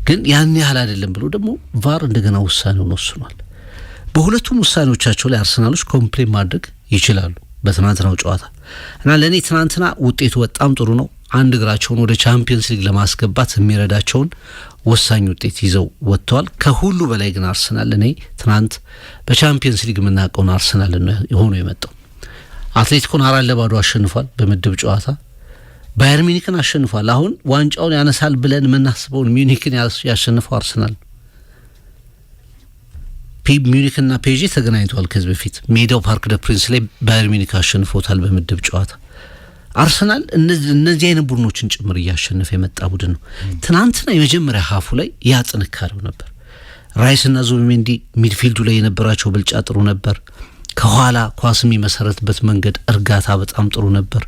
ግን ያን ያህል አይደለም ብሎ ደግሞ ቫር እንደገና ውሳኔውን ወስኗል። በሁለቱም ውሳኔዎቻቸው ላይ አርሰናሎች ኮምፕሌን ማድረግ ይችላሉ በትናንትናው ጨዋታ እና ለእኔ ትናንትና ውጤቱ በጣም ጥሩ ነው። አንድ እግራቸውን ወደ ቻምፒየንስ ሊግ ለማስገባት የሚረዳቸውን ወሳኝ ውጤት ይዘው ወጥተዋል። ከሁሉ በላይ ግን አርሰናል እኔ ትናንት በቻምፒየንስ ሊግ የምናውቀውን አርሰናል ሆኖ የመጣው አትሌቲኮን 4-0 አሸንፏል በምድብ ጨዋታ። ባየር ሚኒክን አሸንፏል። አሁን ዋንጫውን ያነሳል ብለን የምናስበውን ሚኒክን ያሸንፈው አርሰናል። ሚኒክና ፔጂ ተገናኝተዋል ከዚህ በፊት ሜዳው ፓርክ ደ ፕሪንስ ላይ ባየር ሚኒክ አሸንፎታል በምድብ ጨዋታ። አርሰናል እነዚህ አይነት ቡድኖችን ጭምር እያሸነፈ የመጣ ቡድን ነው። ትናንትና የመጀመሪያ ሀፉ ላይ ያ ጥንካሬው ነበር። ራይስና ዙቢሜንዲ ሚድፊልዱ ላይ የነበራቸው ብልጫ ጥሩ ነበር። ከኋላ ኳስ የሚመሰረትበት መንገድ እርጋታ በጣም ጥሩ ነበር።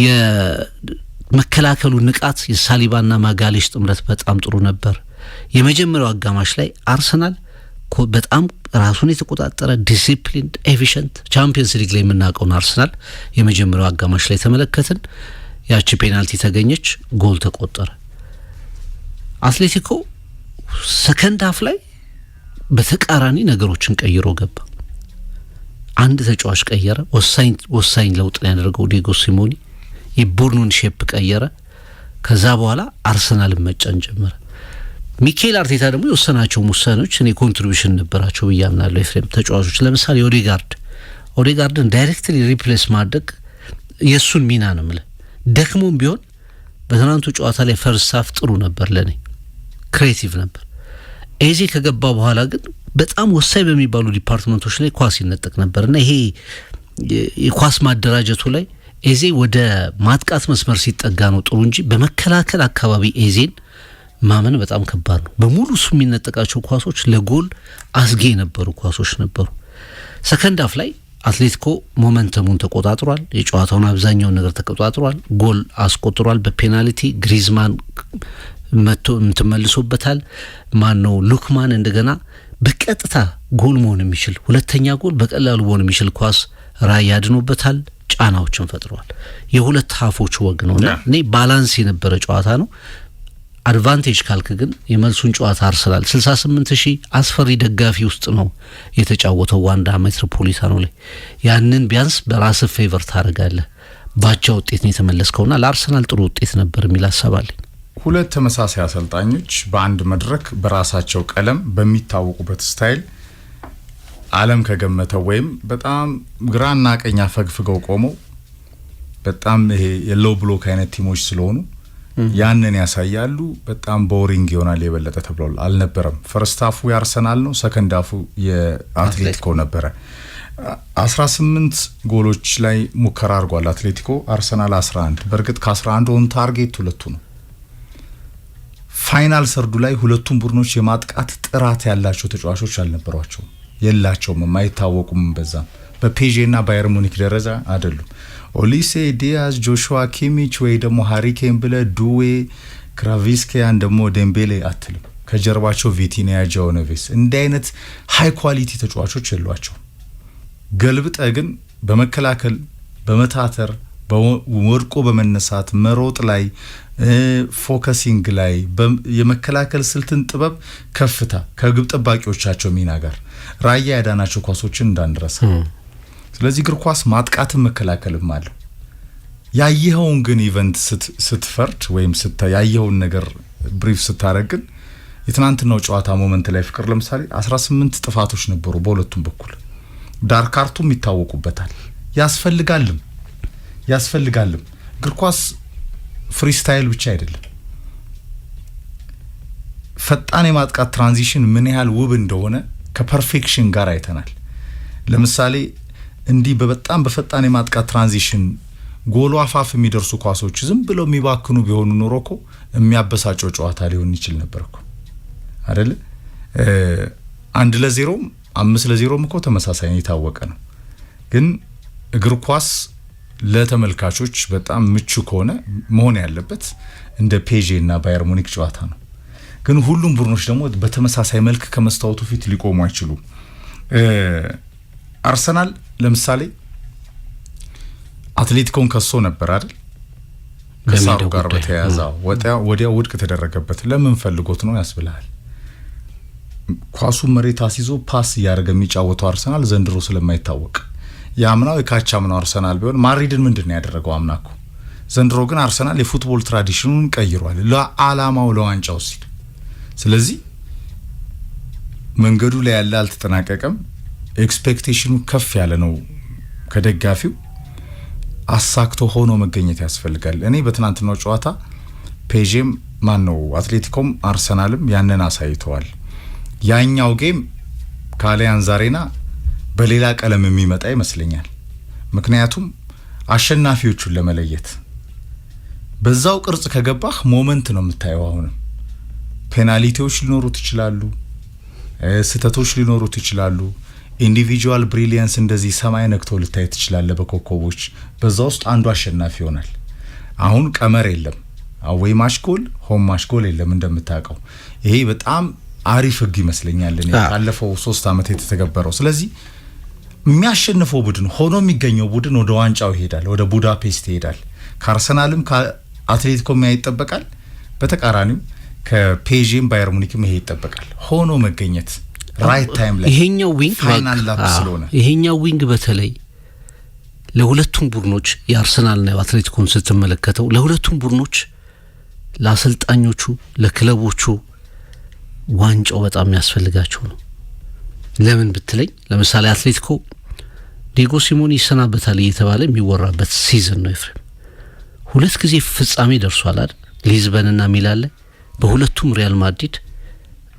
የመከላከሉ ንቃት የሳሊባና ማጋሌሽ ጥምረት በጣም ጥሩ ነበር። የመጀመሪያው አጋማሽ ላይ አርሰናል በጣም ራሱን የተቆጣጠረ ዲሲፕሊንድ ኤፊሽንት ቻምፒየንስ ሊግ ላይ የምናውቀውን አርሰናል የመጀመሪያው አጋማሽ ላይ ተመለከትን። ያቺ ፔናልቲ ተገኘች፣ ጎል ተቆጠረ። አትሌቲኮ ሰከንድ ሀፍ ላይ በተቃራኒ ነገሮችን ቀይሮ ገባ። አንድ ተጫዋች ቀየረ። ወሳኝ ለውጥ ነው ያደረገው ዲየጎ ሲሞኒ። የቡድኑን ሼፕ ቀየረ። ከዛ በኋላ አርሰናልን መጫን ጀመረ። ሚኬል አርቴታ ደግሞ የወሰናቸው ውሳኔዎች እኔ ኮንትሪቢዩሽን ነበራቸው ብዬ አምናለሁ። ኤፍሬም ተጫዋቾች ለምሳሌ ኦዴጋርድን ዳይሬክትሊ ሪፕሌስ ማድረግ የእሱን ሚና ነው የምልህ። ደክሞም ቢሆን በትናንቱ ጨዋታ ላይ ፈርስት ሃፍ ጥሩ ነበር፣ ለእኔ ክሬቲቭ ነበር። ኤዜ ከገባ በኋላ ግን በጣም ወሳኝ በሚባሉ ዲፓርትመንቶች ላይ ኳስ ይነጠቅ ነበርና ይሄ የኳስ ማደራጀቱ ላይ ኤዜ ወደ ማጥቃት መስመር ሲጠጋ ነው ጥሩ እንጂ በመከላከል አካባቢ ኤዜን ማመን በጣም ከባድ ነው። በሙሉ እሱ የሚነጠቃቸው ኳሶች ለጎል አስጌ የነበሩ ኳሶች ነበሩ። ሰከንድ ሃፍ ላይ አትሌቲኮ ሞመንተሙን ተቆጣጥሯል። የጨዋታውን አብዛኛውን ነገር ተቆጣጥሯል። ጎል አስቆጥሯል። በፔናልቲ ግሪዝማን መጥቶ እንትመልሶበታል። ማነው ሉክማን እንደገና በቀጥታ ጎል መሆን የሚችል ሁለተኛ ጎል በቀላሉ መሆን የሚችል ኳስ ራይ ያድኖበታል። ጫናዎችን ፈጥሯል። የሁለት ሀፎች ወግ ነውና እኔ ባላንስ የነበረ ጨዋታ ነው። አድቫንቴጅ ካልክ ግን የመልሱን ጨዋታ አርሰናል 68,000 አስፈሪ ደጋፊ ውስጥ ነው የተጫወተው ዋንዳ ሜትሮፖሊታኖ ላይ። ያንን ቢያንስ በራስ ፌቨር ታደርጋለህ። ባቻ ውጤት ነው የተመለስከውና ለአርሰናል ጥሩ ውጤት ነበር የሚል ሀሳብ አለኝ። ሁለት ተመሳሳይ አሰልጣኞች በአንድ መድረክ በራሳቸው ቀለም በሚታወቁበት ስታይል ዓለም ከገመተው ወይም በጣም ግራና ቀኝ አፈግፍገው ቆመው በጣም ይሄ የሎው ብሎክ አይነት ቲሞች ስለሆኑ ያንን ያሳያሉ። በጣም ቦሪንግ ይሆናል የበለጠ ተብሏል። አልነበረም። ፈርስት ሃፉ የአርሰናል ነው፣ ሰከንድ ሃፉ የአትሌቲኮ ነበረ። 18 ጎሎች ላይ ሙከራ አድርጓል አትሌቲኮ፣ አርሰናል 11። በእርግጥ ከ11 ኦን ታርጌት ሁለቱ ነው። ፋይናል ሰርዱ ላይ ሁለቱም ቡድኖች የማጥቃት ጥራት ያላቸው ተጫዋቾች አልነበሯቸውም፣ የላቸውም፣ የማይታወቁም። በዛም በፔዤና ባየር ሙኒክ ደረጃ አይደሉም። ኦሊሴ፣ ዲያዝ፣ ጆሹዋ ኪሚች ወይ ደግሞ ሃሪኬን ብለ ዱዌ፣ ክራቪስኪያን ደግሞ ዴምቤሌ አትልም። ከጀርባቸው ቪቲኒያ፣ ጆ ኔቬስ እንዲህ አይነት ሃይ ኳሊቲ ተጫዋቾች የሏቸው። ገልብጠ ግን በመከላከል በመታተር ወድቆ በመነሳት መሮጥ ላይ ፎከሲንግ ላይ የመከላከል ስልትን ጥበብ ከፍታ ከግብ ጠባቂዎቻቸው ሚና ጋር ራያ ያዳናቸው ኳሶችን እንዳንረሳ። ስለዚህ እግር ኳስ ማጥቃትን መከላከልም አለው። ያየኸውን ግን ኢቨንት ስትፈርድ ወይም ያየኸውን ነገር ብሪፍ ስታረግ ግን የትናንትናው ጨዋታ ሞመንት ላይ ፍቅር ለምሳሌ 18 ጥፋቶች ነበሩ በሁለቱም በኩል። ዳርካርቱም ይታወቁበታል። ያስፈልጋልም። እግር ኳስ ፍሪስታይል ብቻ አይደለም። ፈጣን የማጥቃት ትራንዚሽን ምን ያህል ውብ እንደሆነ ከፐርፌክሽን ጋር አይተናል። ለምሳሌ እንዲህ በጣም በፈጣን የማጥቃት ትራንዚሽን ጎሉ አፋፍ የሚደርሱ ኳሶች ዝም ብለው የሚባክኑ ቢሆኑ ኖሮ እኮ የሚያበሳጨው ጨዋታ ሊሆን ይችል ነበር እኮ አይደል? 1-0 5-0 እኮ ተመሳሳይ ነው የታወቀ ነው። ግን እግር ኳስ ለተመልካቾች በጣም ምቹ ከሆነ መሆን ያለበት እንደ ፔዤ እና ባየር ሙኒክ ጨዋታ ነው። ግን ሁሉም ቡድኖች ደግሞ በተመሳሳይ መልክ ከመስታወቱ ፊት ሊቆሙ አይችሉም። አርሰናል ለምሳሌ አትሌቲኮን ከሶ ነበር አይደል? ከሳሩ ጋር በተያያዘ ወዲያው ውድቅ ተደረገበት። ለምን ፈልጎት ነው ያስብላል። ኳሱ መሬት አስይዞ ፓስ ያደረገ የሚጫወተው አርሰናል ዘንድሮ ስለማይታወቅ ያምናው የካቻምናው አርሰናል ቢሆን ማድሪድን ምንድነው ያደረገው አምናኩ። ዘንድሮ ግን አርሰናል የፉትቦል ትራዲሽኑን ቀይሯል ለዓላማው ለዋንጫው ሲል። ስለዚህ መንገዱ ላይ ያለ አልተጠናቀቀም። ኤክስፔክቴሽኑ ከፍ ያለ ነው ከደጋፊው። አሳክቶ ሆኖ መገኘት ያስፈልጋል። እኔ በትናንትናው ጨዋታ ፔዤም ማነው አትሌቲኮም አርሰናልም ያንን አሳይተዋል። ያኛው ጌም ከአሊያንዝ አሬና በሌላ ቀለም የሚመጣ ይመስለኛል። ምክንያቱም አሸናፊዎቹን ለመለየት በዛው ቅርጽ ከገባህ ሞመንት ነው የምታየው። አሁንም ፔናልቲዎች ሊኖሩት ይችላሉ፣ ስህተቶች ሊኖሩት ይችላሉ። ኢንዲቪጁዋል ብሪሊያንስ እንደዚህ ሰማይ ነክቶ ልታይ ትችላለህ በኮከቦች። በዛ ውስጥ አንዱ አሸናፊ ይሆናል። አሁን ቀመር የለም፣ አዌይ ማች ጎል ሆም ማች ጎል የለም እንደምታውቀው። ይሄ በጣም አሪፍ ህግ ይመስለኛል እኔ ካለፈው 3 ዓመት የተተገበረው። ስለዚህ የሚያሸንፈው ቡድን ሆኖ የሚገኘው ቡድን ወደ ዋንጫው ይሄዳል፣ ወደ ቡዳፔስት ይሄዳል። ከአርሰናልም ከአትሌቲኮም ይጠበቃል። በተቃራኒው ከፔዤም ባየር ሙኒክም ይሄ ይጠበቃል። ሆኖ መገኘት ራይት ታይም ላይ ይሄኛው ዊንግ ፋይናል ላፕ ስለሆነ ይሄኛው ዊንግ በተለይ ለሁለቱም ቡድኖች የአርሰናልና የአትሌቲኮን ስትመለከተው ለሁለቱም ቡድኖች ለአሰልጣኞቹ ለክለቦቹ ዋንጫው በጣም ያስፈልጋቸው ነው። ለምን ብትለኝ ለምሳሌ አትሌቲኮ ዲጎ ሲሞኒ ይሰናበታል እየተባለ የሚወራበት ሲዝን ነው። ኤፍሬም 2 ጊዜ ፍጻሜ ደርሷል አይደል? ሊዝበንና ሚላን ላይ በሁለቱም ሪያል ማድሪድ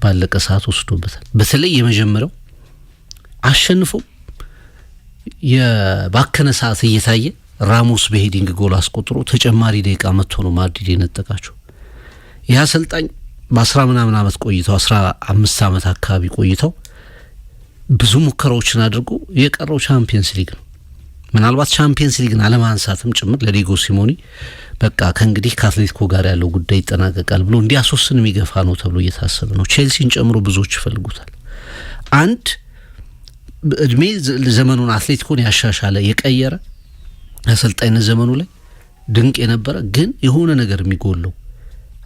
ባለቀ ሰዓት ወስዶበታል። በተለይ የመጀመሪያው አሸንፎ የባከነ ሰዓት እየታየ ራሞስ በሄዲንግ ጎል አስቆጥሮ ተጨማሪ ደቂቃ መጥቶ ነው ማድሪድ የነጠቃቸው። ይህ አሰልጣኝ በ10 ምናምን ዓመት ቆይተው 15 ዓመት አካባቢ ቆይተው ብዙ ሙከራዎችን አድርጎ የቀረው ቻምፒየንስ ሊግ ነው። ምናልባት ቻምፒየንስ ሊግን አለማንሳትም ጭምር ለዲጎ ሲሞኒ በቃ ከእንግዲህ ከአትሌቲኮ ጋር ያለው ጉዳይ ይጠናቀቃል ብሎ እንዲያስወስን የሚገፋ ነው ተብሎ እየታሰበ ነው። ቼልሲን ጨምሮ ብዙዎች ይፈልጉታል። አንድ እድሜ ዘመኑን አትሌቲኮን ያሻሻለ የቀየረ አሰልጣኝነት ዘመኑ ላይ ድንቅ የነበረ ግን የሆነ ነገር የሚጎለው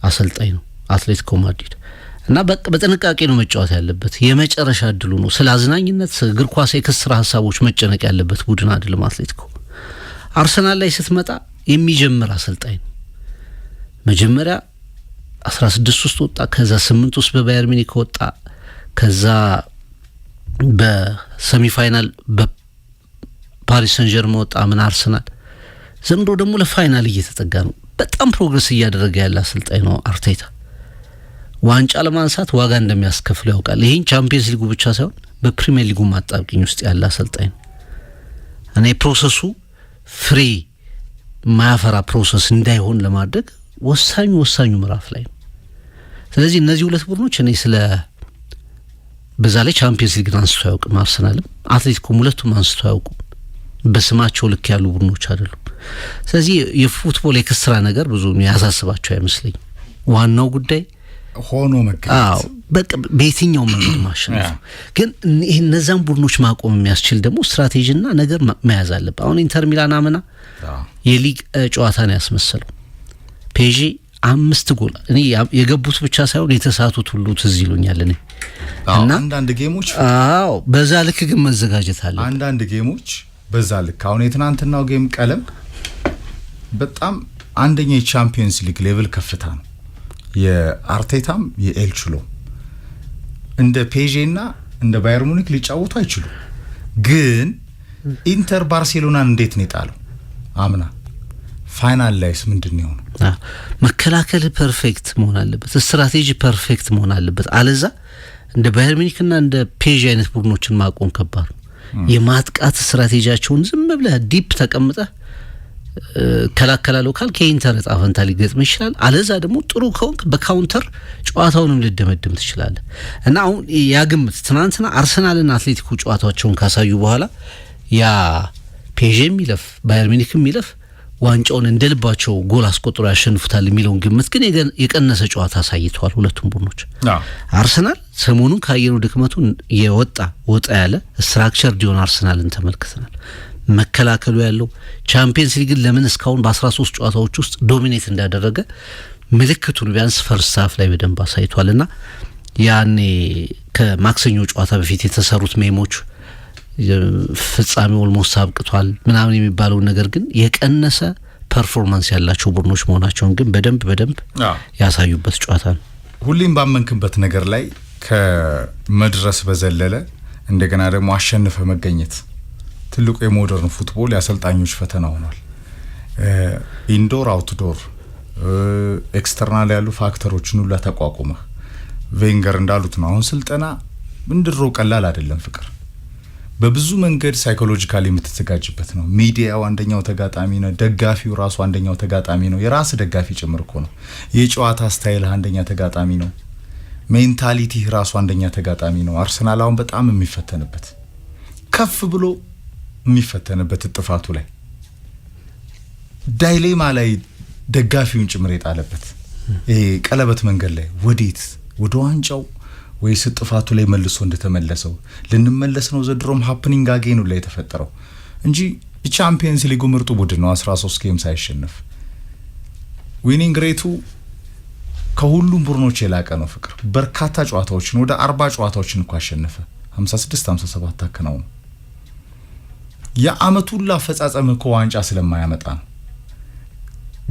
አሰልጣኝ ነው አትሌቲኮ ማድሪድ እና በጥንቃቄ ነው መጫወት ያለበት። የመጨረሻ እድሉ ነው። ስለ አዝናኝነት እግር ኳስ የክስራ ሀሳቦች መጨነቅ ያለበት ቡድን አይደለም አትሌቲኮ። አርሰናል ላይ ስትመጣ የሚጀምር አሰልጣኝ ነው። መጀመሪያ 16 ውስጥ ወጣ፣ ከዛ 8 ውስጥ በባየር ሚኒክ ወጣ፣ ከዛ በሰሚፋይናል በፓሪስ ሰን ጀርመን ወጣ። ምን አርሰናል ዘንድሮ ደግሞ ለፋይናል እየተጠጋ ነው። በጣም ፕሮግረስ እያደረገ ያለ አሰልጣኝ ነው አርቴታ። ዋንጫ ለማንሳት ዋጋ እንደሚያስከፍለው ያውቃል። ይሄን ቻምፒየንስ ሊጉ ብቻ ሳይሆን በፕሪሚየር ሊጉ ማጣብቂኝ ውስጥ ያለ አሰልጣኝ ነው እና የፕሮሰሱ ፍሬ ማያፈራ ፕሮሰስ እንዳይሆን ለማድረግ ወሳኙ ምዕራፍ ላይ ነው። ስለዚህ እነዚህ ሁለት ቡድኖች እኔ ስለ በዛ ላይ ቻምፒየንስ ሊግን አንስቶ አያውቅም አርሰናልም አትሌቲኮም ሁለቱም አንስቶ አያውቁም። በስማቸው ልክ ያሉ ቡድኖች አይደሉም። ስለዚህ የፉትቦል የክስራ ነገር ብዙ ያሳስባቸው አይመስለኝም። ዋናው ጉዳይ ሆኖ መገኘት በቃ በየትኛው መንገድ ማሸነፍ ግን እነዛን ቡድኖች ማቆም የሚያስችል ደግሞ ስትራቴጂና ነገር መያዝ አለበት። አሁን ኢንተር ሚላን አመና የሊግ ጨዋታን ያስመሰለው ፔዤ 5 ጎል እኔ የገቡት ብቻ ሳይሆን የተሳቱት ሁሉ ትዝ ይሉኛል። እኔ እና አንዳንድ ጌሞች በዛ ልክ ግን መዘጋጀት አለ። አንዳንድ ጌሞች በዛ ልክ አሁን የትናንትናው ጌም ቀለም በጣም አንደኛ የቻምፒየንስ ሊግ ሌቭል ከፍታ ነው። የአርቴታም የኤልቹሎ እንደ ፔዤና እንደ ባየር ሙኒክ ሊጫወቱ አይችሉም። ግን ኢንተር ባርሴሎናን እንዴት ነው የጣለው? አምና ፋይናል ላይስ ምንድነው የሆነው? መከላከል ፐርፌክት መሆን አለበት፣ ስትራቴጂ ፐርፌክት መሆን አለበት። አለዛ እንደ ባየር ሙኒክና እንደ ፔዤ አይነት ቡድኖችን ማቆም ከባድ ነው። የማጥቃት ስትራቴጂያቸውን ዝም ብለህ ዲፕ ተቀምጠህ ከላከላለው ካል ከኢንተር ጣፈንታ ሊገጥም ይችላል። አለዛ ደግሞ ጥሩ ከሆንክ በካውንተር ጨዋታውንም ልደመድም ትችላለህ። እና አሁን ያ ግምት ትናንትና አርሰናልና አትሌቲኮ ጨዋታቸውን ካሳዩ በኋላ ያ ፔዤም ይለፍ ባየር ሚኒክም ይለፍ ዋንጫውን እንደልባቸው ጎል አስቆጥሮ ያሸንፉታል የሚለውን ግምት ግን የቀነሰ ጨዋታ አሳይተዋል ሁለቱም ቡድኖች። አርሰናል ሰሞኑን ካየነው ድክመቱን ወጣ ያለ ስትራክቸር ዲዮን አርሰናልን ተመልክተናል። መከላከሉ ያለው ቻምፒየንስ ሊግን ለምን እስካሁን በ13 ጨዋታዎች ውስጥ ዶሚኔት እንዳደረገ ምልክቱን ቢያንስ ፈርስት ሃፍ ላይ በደንብ አሳይቷልና ያኔ ከማክሰኞ ጨዋታ በፊት የተሰሩት ሜሞች ፍጻሜ ኦልሞስት አብቅቷል ምናምን የሚባለው ነገር ግን የቀነሰ ፐርፎርማንስ ያላቸው ቡድኖች መሆናቸውን ግን በደንብ ያሳዩበት ጨዋታ ነው። ሁሌም ባመንክበት ነገር ላይ ከመድረስ በዘለለ እንደገና ደግሞ አሸንፈ መገኘት ትልቁ የሞደርን ፉትቦል ያሰልጣኞች ፈተና ሆኗል። ኢንዶር አውትዶር ኤክስተርናል ያሉ ፋክተሮችን ሁሉ ተቋቁመ ቬንገር እንዳሉት ነው። አሁን ስልጠና እንድሮ ቀላል አይደለም ፍቅር በብዙ መንገድ ሳይኮሎጂካሊ የምትዘጋጅበት ነው። ሚዲያው አንደኛው ተጋጣሚ ነው። ደጋፊው ራሱ አንደኛው ተጋጣሚ ነው። የራስ ደጋፊ ጭምር እኮ ነው። የጨዋታ ስታይል አንደኛ ተጋጣሚ ነው። ሜንታሊቲ ራሱ አንደኛ ተጋጣሚ ነው። አርሰናል አሁን በጣም የሚፈተንበት ከፍ ብሎ የሚፈተንበት ጥፋቱ ላይ ዳይሌማ ላይ ደጋፊውን ጭምር የጣለበት ይሄ ቀለበት መንገድ ላይ ወዴት ወደ ዋንጫው ወይስ ጥፋቱ ላይ መልሶ እንደተመለሰው ልንመለስ ነው ዘድሮም ሃፕኒንግ አጌኑ ላይ ተፈጠረው እንጂ ቻምፒየንስ ሊጉ ምርጡ ቡድን ነው 13 ጌም ሳይሸነፍ ዊኒንግ ሬቱ ከሁሉም ቡድኖች የላቀ ነው ፍቅር በርካታ ጨዋታዎችን ወደ 40 ጨዋታዎችን እንኳን አሸነፈ 56 57 አከናው የአመቱ ሁሉ አፈጻጸም እኮ ዋንጫ ስለማያመጣ ነው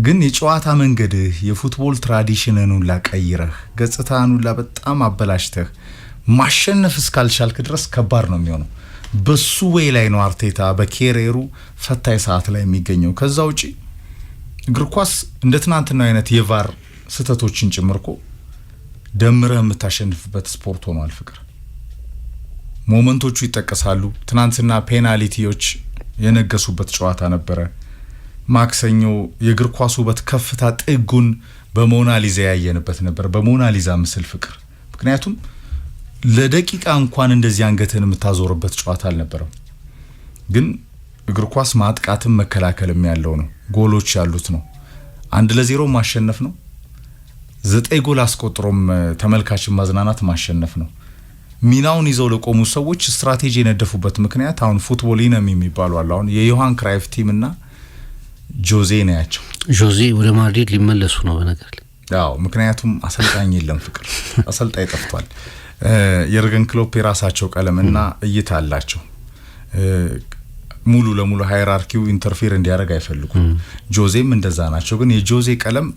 ግን የጨዋታ መንገድህ የፉትቦል ትራዲሽንን ሁሉ ቀይረህ ገጽታን ሁሉ በጣም አበላሽተህ ማሸነፍ እስካልቻልክ ድረስ ከባድ ነው የሚሆነው በሱ ወይ ላይ ነው አርቴታ በኬሬሩ ፈታይ ሰዓት ላይ የሚገኘው ከዛ ውጪ እግር ኳስ እንደ ትናንትና አይነት የቫር ስተቶችን ጭምርኮ ደምረህ የምታሸንፍበት ስፖርት ሆኗል ፍቅር ሞመንቶቹ ይጠቀሳሉ ትናንትና ፔናልቲዎች የነገሱበት ጨዋታ ነበረ ማክሰኞ የእግር ኳስ ውበት ከፍታ ጥጉን በሞናሊዛ ያየንበት ነበር በሞናሊዛ ምስል ፍቅር ምክንያቱም ለደቂቃ እንኳን እንደዚህ አንገትን የምታዞርበት ጨዋታ አልነበረም ግን እግር ኳስ ማጥቃትም መከላከልም ያለው ነው ጎሎች ያሉት ነው 1-0 ማሸነፍ ነው 9 ጎል አስቆጥሮም ተመልካችን ማዝናናት ማሸነፍ ነው ሚናውን ይዘው ለቆሙ ሰዎች ስትራቴጂ የነደፉበት ምክንያት አሁን ፉትቦል ኢነሚ የሚባሉ አሉ አሁን የዮሃን ክራይፍ ቲም እና ጆዜ ናቸው ጆዜ ወደ ማድሪድ ሊመለሱ ነው በነገር ያው ምክንያቱም አሰልጣኝ የለም ፍቅር አሰልጣኝ ጠፍቷል የርገን ክሎፕ የራሳቸው ቀለምና እይታ አላቸው ሙሉ ለሙሉ ሃይራርኪው ኢንተርፌር እንዲያደርግ አይፈልጉም ጆዜም እንደዛ ናቸው ግን የጆዜ ቀለም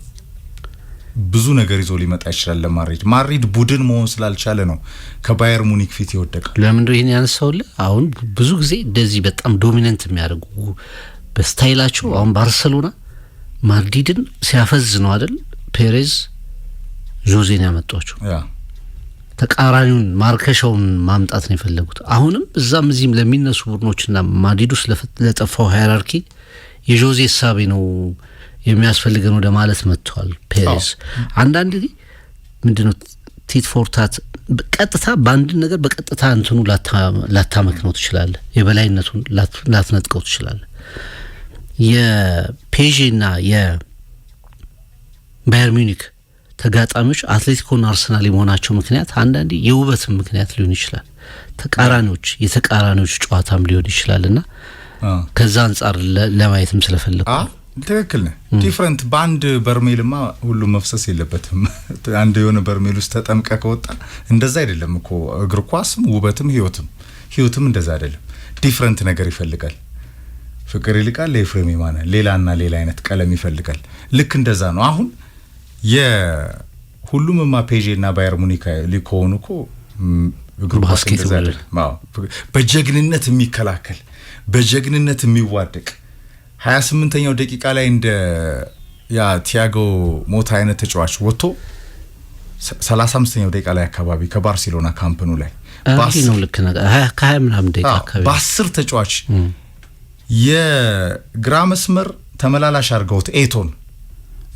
ብዙ ነገር ይዞ ሊመጣ ይችላል ለማድሪድ ቡድን መሆን ስላልቻለ ነው ከባየር ሙኒክ ፊት ይወደቃል ለምን ነው ይሄን ያነሳውለ አሁን ብዙ ጊዜ እንደዚህ በጣም ዶሚናንት የሚያደርጉ በስታይላቸው አሁን ባርሴሎና ማድሪድን ሲያፈዝ ነው አይደል ፔሬዝ ጆዜን ያመጣቸው ያ ተቃራኒውን ማርከሻውን ማምጣት ነው የፈለጉት አሁንም እዛም እዚህም ለሚነሱ ቡድኖችና ማድሪድ ውስጥ ለጠፋው ሃይራርኪ የጆዜ ሳቢ ነው የሚያስፈልገን ወደ ማለት መጥቷል ፔሬዝ አንዳንድ ጊዜ ምንድነው ቲት ፎርታት በቀጥታ ባንድ ነገር በቀጥታ እንትኑ ላታመክነው ትችላለህ የበላይነቱን ላትነጥቀው ትችላለህ የፔዤና የባየር ሚኒክ ተጋጣሚዎች አትሌቲኮና አርሰናል የመሆናቸው ምክንያት አንዳንዴ የውበትም ምክንያት ሊሆን ይችላል የተቃራኒዎች ጨዋታም ሊሆን ይችላልና ከዛ አንፃር ለማየትም ስለፈለኩ ትክክል ነው ዲፈረንት ባንድ በርሜልማ ሁሉ መፍሰስ የለበትም አንድ የሆነ በርሜል ውስጥ ተጠምቀ ከወጣ እንደዛ አይደለም እኮ እግር ኳስም ውበትም ህይወትም እንደዛ አይደለም ዲፈረንት ነገር ይፈልጋል ፍቅር ይልቃል ለኤፍሬም የማነ ሌላና ሌላ አይነት ቀለም ይፈልጋል ልክ እንደዛ ነው አሁን የሁሉም ፔጄና ባየር ሙኒክ ሊኮኑ እኮ እግር ኳስ እንደዛ አይደለም በጀግንነት የሚከላከል በጀግንነት የሚዋደቅ 28ኛው ደቂቃ ላይ እንደ ያ ቲያጎ ሞታ አይነት ተጫዋች ወጥቶ 35ኛው ደቂቃ ላይ አካባቢ ከባርሴሎና ካምፕኑ ላይ ነው ልክ ነገር 20 ምናምን ደቂቃ አካባቢ በ10 ተጫዋች የግራ መስመር ተመላላሽ አድርገውት ኤቶን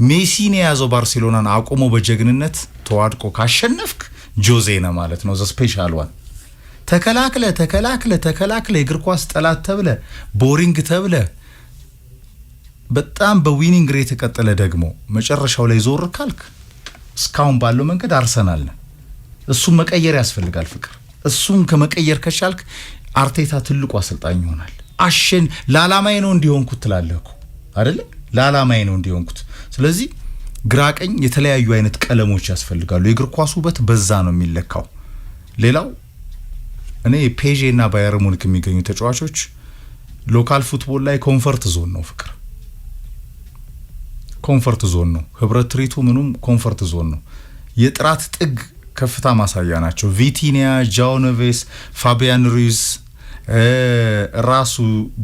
ሜሲን የያዘው ባርሴሎናን አቁሞ በጀግንነት ተዋድቆ ካሸነፍክ ጆዜ ነው ማለት ነው። ዘ ስፔሻል ዋን ተከላክለ እግር ኳስ ጠላት ተብለ ቦሪንግ ተብለ በጣም በዊኒንግ ሬት ተቀጠለ ደግሞ መጨረሻው ላይ ዞር ካልክ እስካሁን ባለው መንገድ አርሰናል ነው። እሱን መቀየር ያስፈልጋል ፍቅር። እሱን ከመቀየር ከቻልክ አርቴታ ትልቁ አሰልጣኝ ይሆናል። ለዓላማዬ ነው እንዲሆንኩት ትላለህ አይደል? ለዓላማዬ ነው እንዲሆንኩት። ስለዚህ ግራቀኝ የተለያዩ አይነት ቀለሞች ያስፈልጋሉ። የእግር ኳስ ውበት በዛ ነው የሚለካው። ሌላው እኔ ፔዤ እና ባየር ሙኒክ የሚገኙ ተጫዋቾች ሎካል ፉትቦል ላይ ኮምፈርት ዞን ነው ፍቅር። ኮምፈርት ዞን ነው። ህብረት ትሪቱ ምኑም ኮምፈርት ዞን ነው። የጥራት ጥግ ከፍታ ማሳያ ናቸው። ቪቲኒያ፣ ጃኦ ኔቬስ፣ ፋቢያን ሩይዝ፣ ራሱ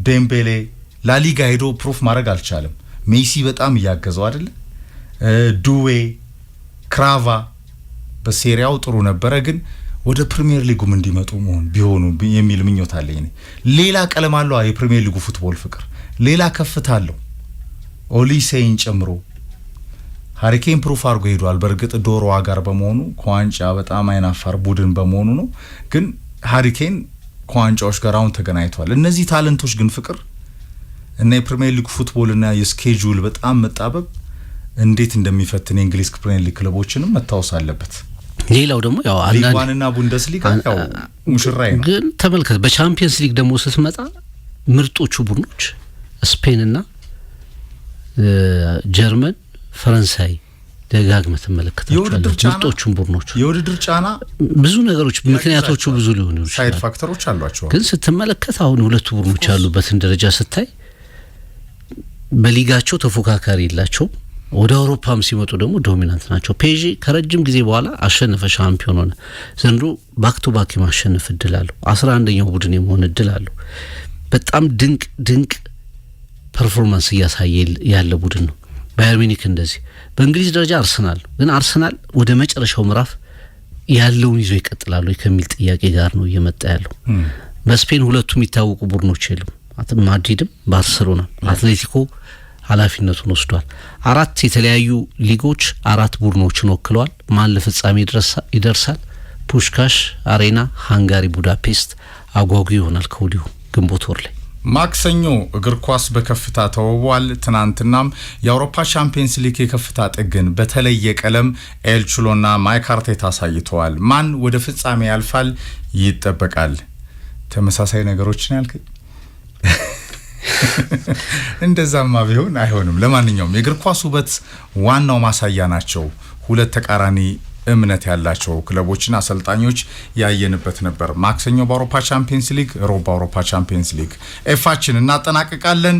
ዴምቤሌ ላሊጋ ሄዶ ፕሩፍ ማድረግ አልቻለም። ሜሲ በጣም እያገዘው አይደል? ዱዌ፣ ክራቫ በሴሪያው ጥሩ ነበረ፣ ግን ወደ ፕሪሚየር ሊጉም እንዲመጡ ቢሆኑ የሚል ምኞት አለኝ። ሌላ ቀለም አለው የፕሪሚየር ሊጉ ፉትቦል ፍቅር። ሌላ ከፍታ አለው። ኦሊሴን ጨምሮ ሃሪኬን ፕሩፍ አድርጎ ሄዷል። በእርግጥ ዶሮ ጋር በመሆኑ ከዋንጫ በጣም አይናፋር ቡድን በመሆኑ ነው። ግን ሃሪኬን ከዋንጫዎች ጋር አሁን ተገናኝቷል። እነዚህ ታለንቶች ግን ፍቅር እና የፕሪሚየር ሊግ ፉትቦል እና የስኬጁል በጣም መጣበብ እንዴት እንደሚፈትን የእንግሊዝ ፕሪሚየር ሊግ ክለቦችንም መታወስ አለበት። ሌላው ደግሞ ያው ሊግ ዋንና ቡንደስሊጋ ያው ሙሽራይ ነው። ግን ተመልከት በቻምፒየንስ ሊግ ደግሞ ስትመጣ ምርጦቹ ቡድኖች ስፔንና ጀርመን፣ ፈረንሳይ ደጋግመህ ተመለከታቸዋለህ። ምርጦቹን ቡድኖች የውድድር ጫና ብዙ ነገሮች ምክንያቶቹ ብዙ ሊሆኑ ይችላል። ሳይድ ፋክተሮች አሏቸው። ግን ስትመለከት አሁን ሁለቱ ቡድኖች ያሉበትን ደረጃ ስታይ በሊጋቸው ተፎካካሪ የላቸውም። ወደ አውሮፓም ሲመጡ ደግሞ ዶሚናንት ናቸው። ፔዤ ከረጅም ጊዜ በኋላ አሸነፈ፣ ሻምፒዮን ሆነ። ዘንድሮ ባክ ቱ ባክ የማሸነፍ እድል አለው። 11ኛው ቡድን የመሆን እድል አለው። በጣም ድንቅ ፐርፎርማንስ እያሳየ ያለ ቡድን ነው። ባየር ሚኒክ እንደዚህ። በእንግሊዝ ደረጃ አርሰናል ግን አርሰናል ወደ መጨረሻው ምዕራፍ ያለውን ይዞ ይቀጥላሉ ከሚል ጥያቄ ጋር ነው እየመጣ ያለው። በስፔን ሁለቱ የሚታወቁ ቡድኖች የሉም። ማድሪድም ባርሴሎና፣ አትሌቲኮ ኃላፊነቱን ወስዷል። 4 የተለያዩ ሊጎች 4 ቡድኖችን ወክለዋል። ማን ለፍጻሜ ይደርሳል? ፑሽካሽ አሬና፣ ሃንጋሪ ቡዳፔስት አጓጉ ይሆናል ከወዲሁ ግንቦት ወር ላይ። ማክሰኞ እግር ኳስ በከፍታ ተወቧል። ትናንትናም የአውሮፓ ቻምፒየንስ ሊግ የከፍታ ጥግን በተለየ ቀለም ኤልቹሎና ማይክ አርቴታ አሳይተዋል። ማን ወደ ፍጻሜ ያልፋል ይጠበቃል። ተመሳሳይ ነገሮችን ያልከኝ እንደዛማ ቢሆን አይሆንም። ለማንኛውም የእግር ኳስ ውበት ዋናው ማሳያ ናቸው ሁለት ተቃራኒ እምነት ያላቸው ክለቦችና አሰልጣኞች ያየንበት ነበር። ማክሰኞ በአውሮፓ ቻምፒየንስ ሊግ፣ ሮብ በአውሮፓ ቻምፒየንስ ሊግ ኤፋችን እናጠናቀቃለን።